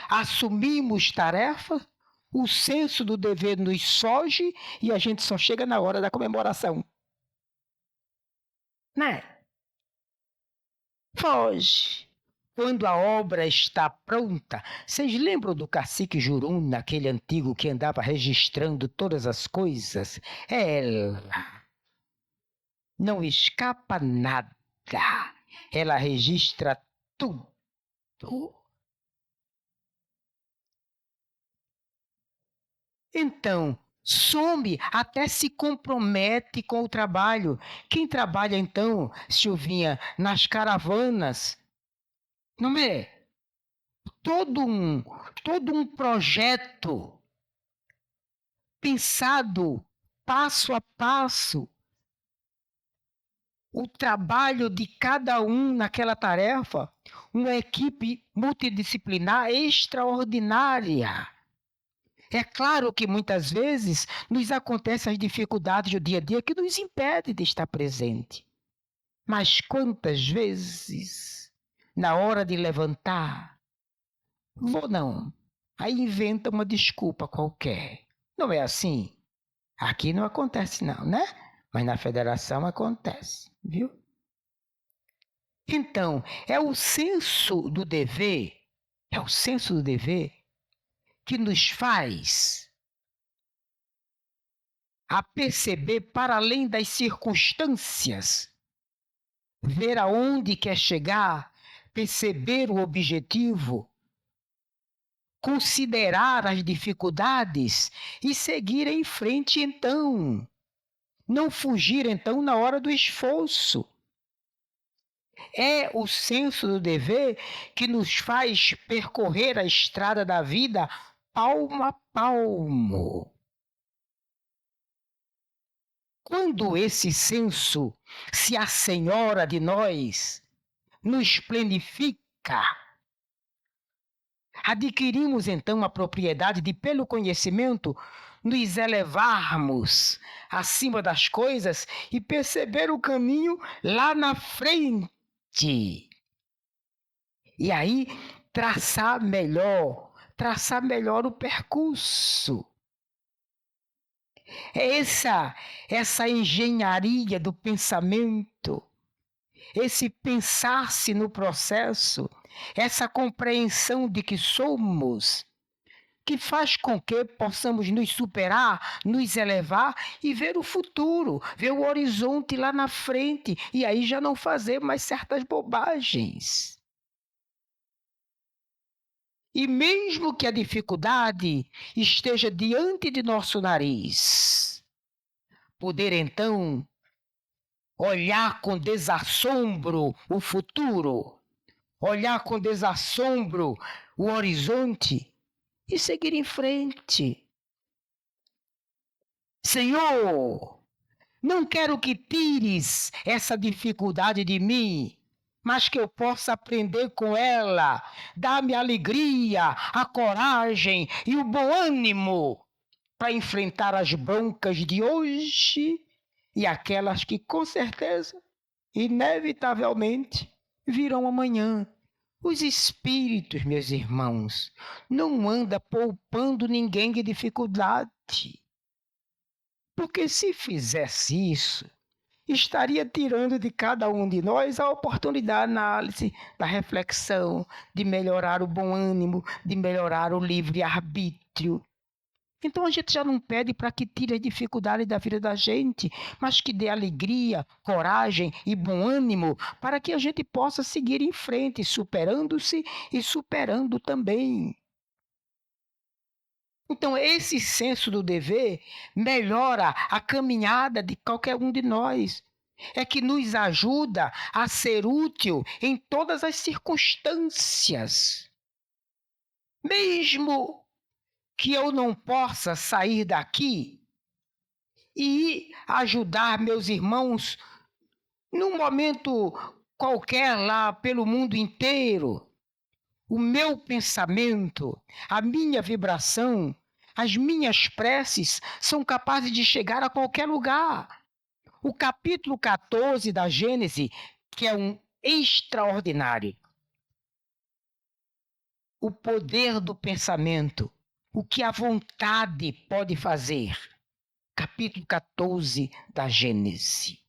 assumimos tarefa, o senso do dever nos foge e a gente só chega na hora da comemoração. Né? Foge. Quando a obra está pronta, vocês lembram do cacique Juruna, aquele antigo que andava registrando todas as coisas? Ela não escapa nada. Ela registra tudo. Então, some, até se compromete com o trabalho. Quem trabalha, então, Silvinha, nas caravanas, não é? Todo um projeto pensado passo a passo. O trabalho de cada um naquela tarefa, uma equipe multidisciplinar extraordinária. É claro que muitas vezes nos acontecem as dificuldades do dia a dia que nos impedem de estar presente. Mas quantas vezes, na hora de levantar, vou não, aí inventa uma desculpa qualquer. Não é assim? Aqui não acontece não, né? Mas na federação acontece, viu? Então, é o senso do dever que nos faz a perceber para além das circunstâncias, ver aonde quer chegar, perceber o objetivo, considerar as dificuldades e seguir em frente então. Não fugir então na hora do esforço. É o senso do dever que nos faz percorrer a estrada da vida palmo a palmo. Quando esse senso se assenhora de nós, nos plenifica, adquirimos então a propriedade de, pelo conhecimento, nos elevarmos acima das coisas e perceber o caminho lá na frente. E aí traçar melhor o percurso. É essa engenharia do pensamento, esse pensar-se no processo, essa compreensão de que somos, que faz com que possamos nos superar, nos elevar e ver o futuro, ver o horizonte lá na frente, e aí já não fazer mais certas bobagens. E mesmo que a dificuldade esteja diante de nosso nariz, poder então olhar com desassombro o futuro, olhar com desassombro o horizonte e seguir em frente. Senhor, não quero que tires essa dificuldade de mim, mas que eu possa aprender com ela. Dá-me a alegria, a coragem e o bom ânimo para enfrentar as broncas de hoje e aquelas que, com certeza, inevitavelmente, virão amanhã. Os espíritos, meus irmãos, não andam poupando ninguém de dificuldade. Porque se fizesse isso, estaria tirando de cada um de nós a oportunidade da análise, da reflexão, de melhorar o bom ânimo, de melhorar o livre-arbítrio. Então a gente já não pede para que tire as dificuldades da vida da gente, mas que dê alegria, coragem e bom ânimo para que a gente possa seguir em frente, superando-se e superando também. Então, esse senso do dever melhora a caminhada de qualquer um de nós. É que nos ajuda a ser útil em todas as circunstâncias. Mesmo que eu não possa sair daqui e ajudar meus irmãos num momento qualquer lá pelo mundo inteiro, o meu pensamento, a minha vibração, as minhas preces são capazes de chegar a qualquer lugar. O capítulo 14 da Gênesis, que é um extraordinário. O poder do pensamento, o que a vontade pode fazer. Capítulo 14 da Gênesis.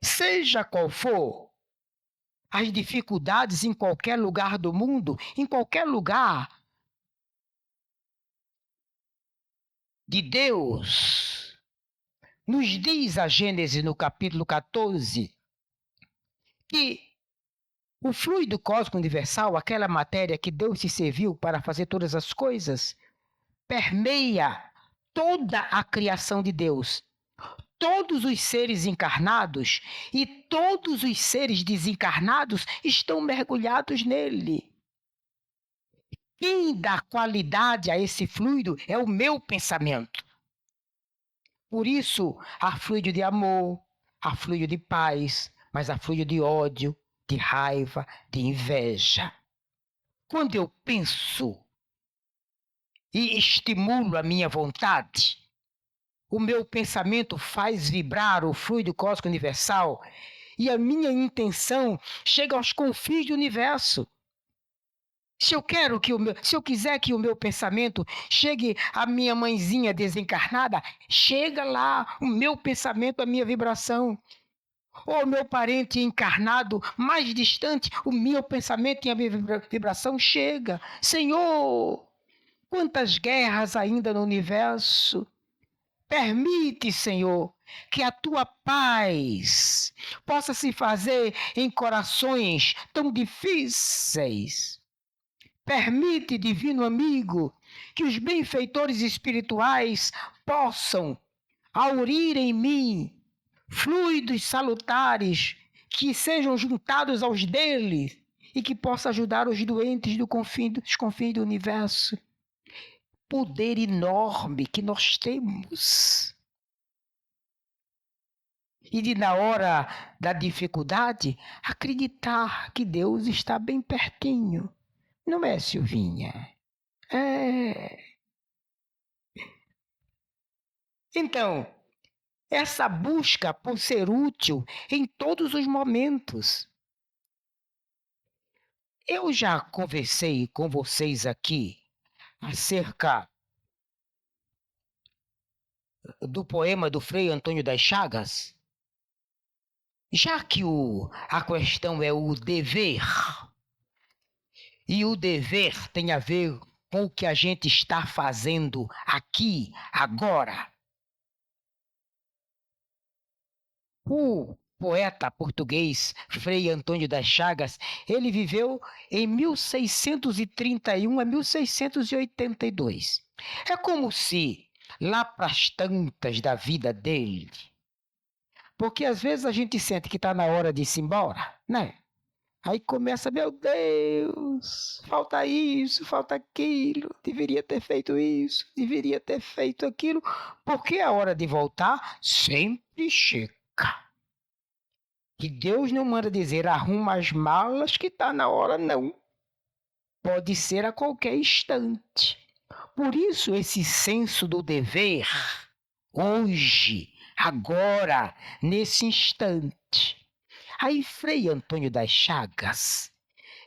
Seja qual for as dificuldades em qualquer lugar do mundo, em qualquer lugar de Deus, nos diz a Gênesis no capítulo 14 que o fluido cósmico universal, aquela matéria que Deus se serviu para fazer todas as coisas, permeia toda a criação de Deus. Todos os seres encarnados e todos os seres desencarnados estão mergulhados nele. Quem dá qualidade a esse fluido é o meu pensamento. Por isso, há fluido de amor, há fluido de paz, mas há fluido de ódio, de raiva, de inveja. Quando eu penso e estimulo a minha vontade, o meu pensamento faz vibrar o fluido cósmico universal e a minha intenção chega aos confins do universo. Se eu quiser que o meu pensamento chegue à minha mãezinha desencarnada, chega lá o meu pensamento, a minha vibração. Ou o meu parente encarnado mais distante, o meu pensamento e a minha vibração chega. Senhor, quantas guerras ainda no universo. Permite, Senhor, que a tua paz possa se fazer em corações tão difíceis. Permite, divino amigo, que os benfeitores espirituais possam aurir em mim fluidos salutares que sejam juntados aos deles e que possa ajudar os doentes dos confins do universo. Poder enorme que nós temos. E de, na hora da dificuldade, acreditar que Deus está bem pertinho. Não é, Silvinha? É. Então, essa busca por ser útil em todos os momentos. Eu já conversei com vocês aqui acerca do poema do Frei Antônio das Chagas, já que a questão é o dever, e o dever tem a ver com o que a gente está fazendo aqui, agora. O poeta português Frei Antônio das Chagas, ele viveu em 1631 a 1682. É como se, lá para as tantas da vida dele, porque às vezes a gente sente que está na hora de ir embora, né? Aí começa, meu Deus, falta isso, falta aquilo, deveria ter feito isso, deveria ter feito aquilo, porque a hora de voltar sempre chega. E Deus não manda dizer, arruma as malas que está na hora, não. Pode ser a qualquer instante. Por isso, esse senso do dever, hoje, agora, nesse instante. Aí Frei Antônio das Chagas,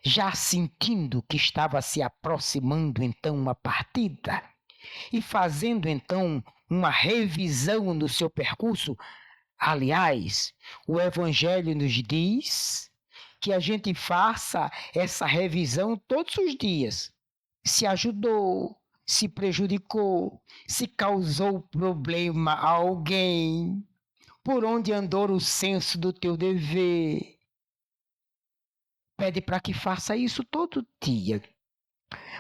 já sentindo que estava se aproximando então uma partida, E fazendo então uma revisão no seu percurso, aliás, o Evangelho nos diz que a gente faça essa revisão todos os dias. Se ajudou, se prejudicou, se causou problema a alguém, por onde andou o senso do teu dever. Pede para que faça isso todo dia.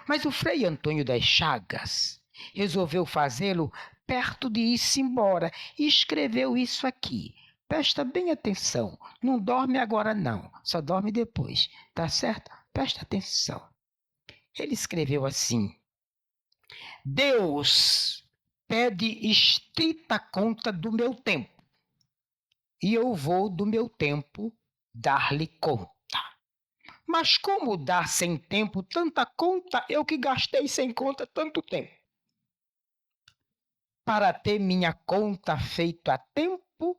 Mas o Frei Antônio das Chagas resolveu fazê-lo perto de ir-se embora e escreveu isso aqui. Presta bem atenção, não dorme agora não, só dorme depois, tá certo? Presta atenção. Ele escreveu assim: Deus pede estrita conta do meu tempo, e eu vou do meu tempo dar-lhe conta. Mas como dar sem tempo tanta conta, eu que gastei sem conta tanto tempo? Para ter minha conta feita a tempo,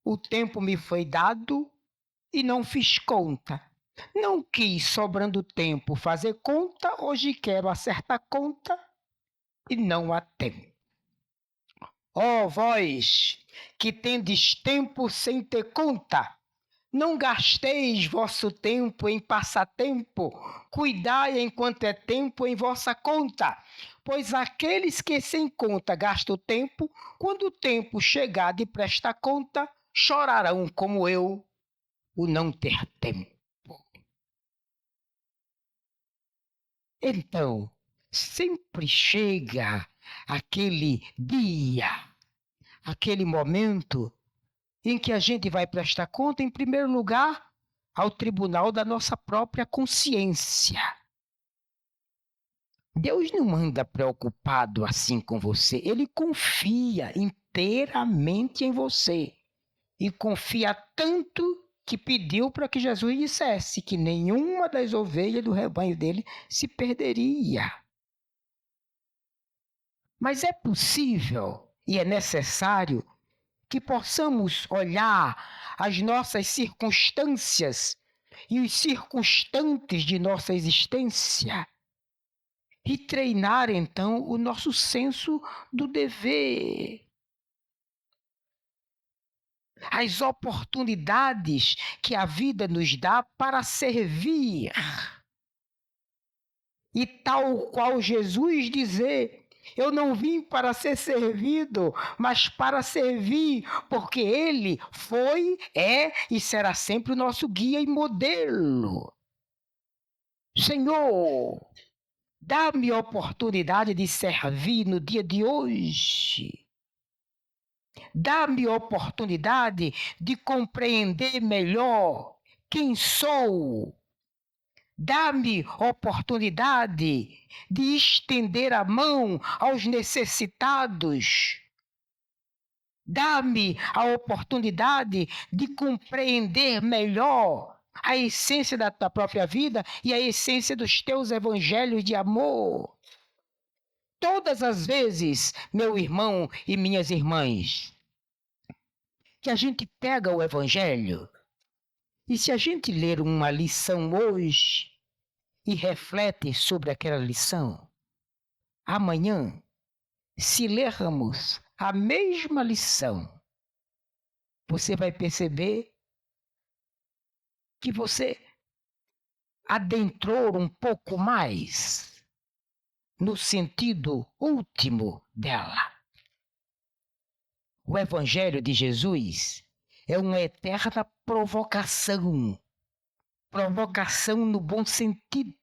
o tempo me foi dado e não fiz conta. Não quis, sobrando tempo, fazer conta, hoje quero acertar conta e não há tempo. Ó vós, que tendes tempo sem ter conta, não gasteis vosso tempo em passatempo, cuidai enquanto é tempo em vossa conta, pois aqueles que sem conta gastam tempo, quando o tempo chegar de prestar conta, chorarão como eu, o não ter tempo. Então, sempre chega aquele dia, aquele momento em que a gente vai prestar conta, em primeiro lugar, ao tribunal da nossa própria consciência. Deus não anda preocupado assim com você, Ele confia inteiramente em você. E confia tanto que pediu para que Jesus dissesse que nenhuma das ovelhas do rebanho dele se perderia. Mas é possível e é necessário que possamos olhar as nossas circunstâncias e os circunstantes de nossa existência e treinar, então, o nosso senso do dever. As oportunidades que a vida nos dá para servir. E tal qual Jesus dizer, eu não vim para ser servido, mas para servir, porque Ele foi, é e será sempre o nosso guia e modelo. Senhor, dá-me a oportunidade de servir no dia de hoje. Dá-me a oportunidade de compreender melhor quem sou. Dá-me oportunidade de estender a mão aos necessitados. Dá-me a oportunidade de compreender melhor a essência da tua própria vida e a essência dos teus evangelhos de amor. Todas as vezes, meu irmão e minhas irmãs, que a gente pega o evangelho e se a gente ler uma lição hoje e reflete sobre aquela lição, amanhã, se lermos a mesma lição, você vai perceber que você adentrou um pouco mais no sentido último dela. O Evangelho de Jesus é uma eterna provocação. Provocação no bom sentido.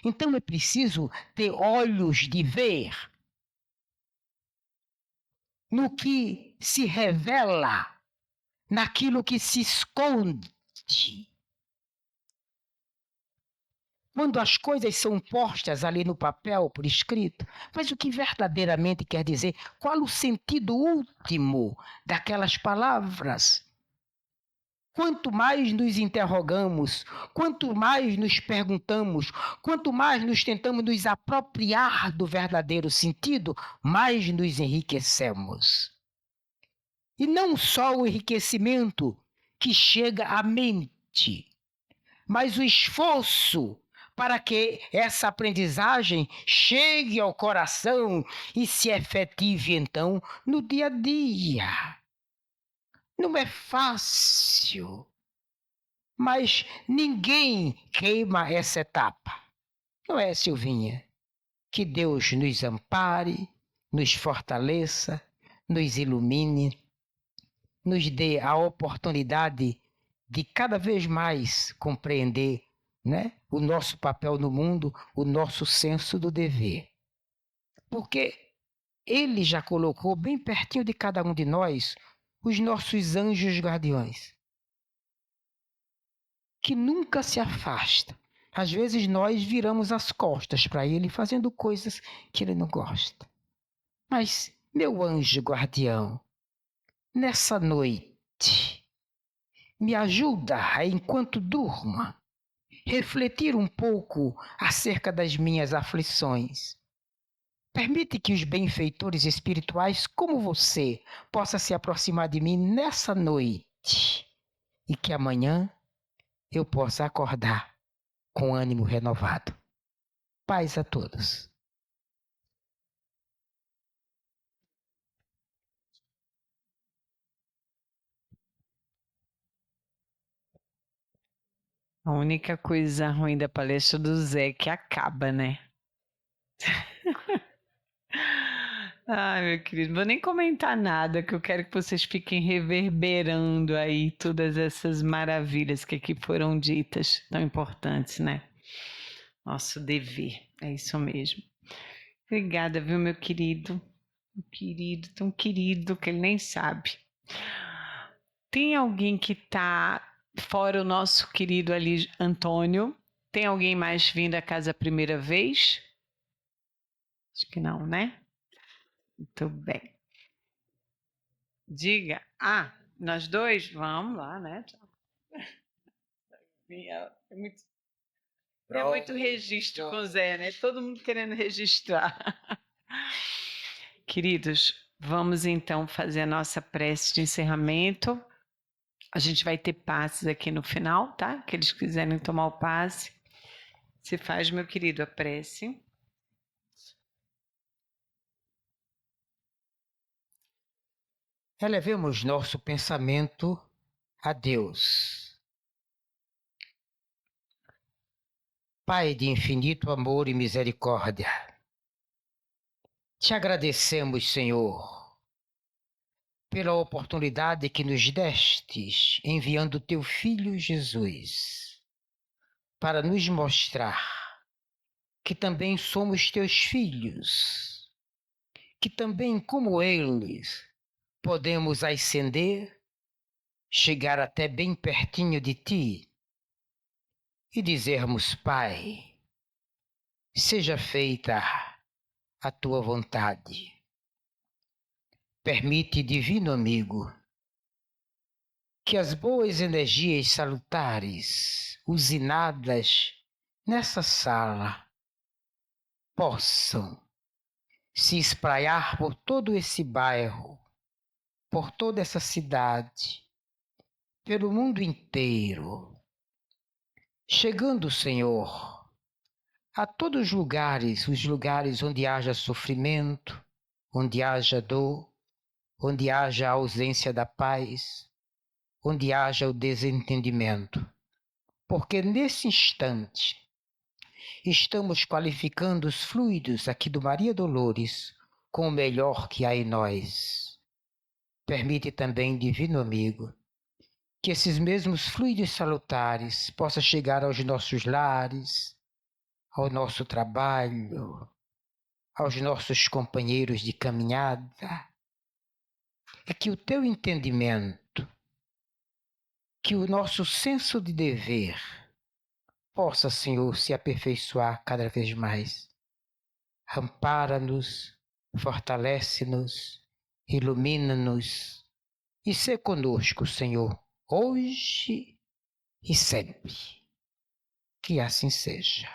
Então é preciso ter olhos de ver no que se revela, naquilo que se esconde. Quando as coisas são postas ali no papel, por escrito, mas o que verdadeiramente quer dizer? Qual o sentido último daquelas palavras? Quanto mais nos interrogamos, quanto mais nos perguntamos, quanto mais nos tentamos nos apropriar do verdadeiro sentido, mais nos enriquecemos. E não só o enriquecimento que chega à mente, mas o esforço para que essa aprendizagem chegue ao coração e se efetive, então, no dia a dia. Não é fácil, mas ninguém queima essa etapa. Não é, Silvinha? Que Deus nos ampare, nos fortaleça, nos ilumine, nos dê a oportunidade de cada vez mais compreender, né, o nosso papel no mundo, o nosso senso do dever. Porque Ele já colocou bem pertinho de cada um de nós os nossos anjos guardiões, que nunca se afasta. Às vezes nós viramos as costas para Ele fazendo coisas que Ele não gosta. Mas, meu anjo guardião, nessa noite, me ajuda a, enquanto durma, refletir um pouco acerca das minhas aflições. Permite que os benfeitores espirituais como você possa se aproximar de mim nessa noite e que amanhã eu possa acordar com ânimo renovado. Paz a todos. A única coisa ruim da palestra do Zé é que acaba, né? Ai, meu querido, não vou nem comentar nada, que eu quero que vocês fiquem reverberando aí todas essas maravilhas que aqui foram ditas, tão importantes, né? Nosso dever, é isso mesmo. Obrigada, viu, meu querido? Meu querido, tão querido que ele nem sabe. Tem alguém que tá fora o nosso querido ali, Antônio? Tem alguém mais vindo à casa a primeira vez? Acho que não, né? Muito bem. Diga. Ah, nós dois? Vamos lá, né? É muito registro com o Zé, né? Todo mundo querendo registrar. Queridos, vamos então fazer a nossa prece de encerramento. A gente vai ter passes aqui no final, tá? Aqueles que quiserem tomar o passe. Se faz, meu querido, a prece. Elevemos nosso pensamento a Deus. Pai de infinito amor e misericórdia, te agradecemos, Senhor, pela oportunidade que nos destes, enviando teu Filho Jesus, para nos mostrar que também somos teus filhos, que também, como eles, podemos ascender, chegar até bem pertinho de ti e dizermos: Pai, seja feita a tua vontade. Permite, divino amigo, que as boas energias salutares, usinadas nessa sala, possam se espraiar por todo esse bairro, por toda essa cidade, pelo mundo inteiro, chegando, Senhor, a todos os lugares onde haja sofrimento, onde haja dor, onde haja a ausência da paz, onde haja o desentendimento. Porque nesse instante estamos qualificando os fluidos aqui do Maria Dolores com o melhor que há em nós. Permite também, divino amigo, que esses mesmos fluidos salutares possam chegar aos nossos lares, ao nosso trabalho, aos nossos companheiros de caminhada. É que o teu entendimento, que o nosso senso de dever possa, Senhor, se aperfeiçoar cada vez mais. Ampara-nos, fortalece-nos, ilumina-nos e sê conosco, Senhor, hoje e sempre. Que assim seja.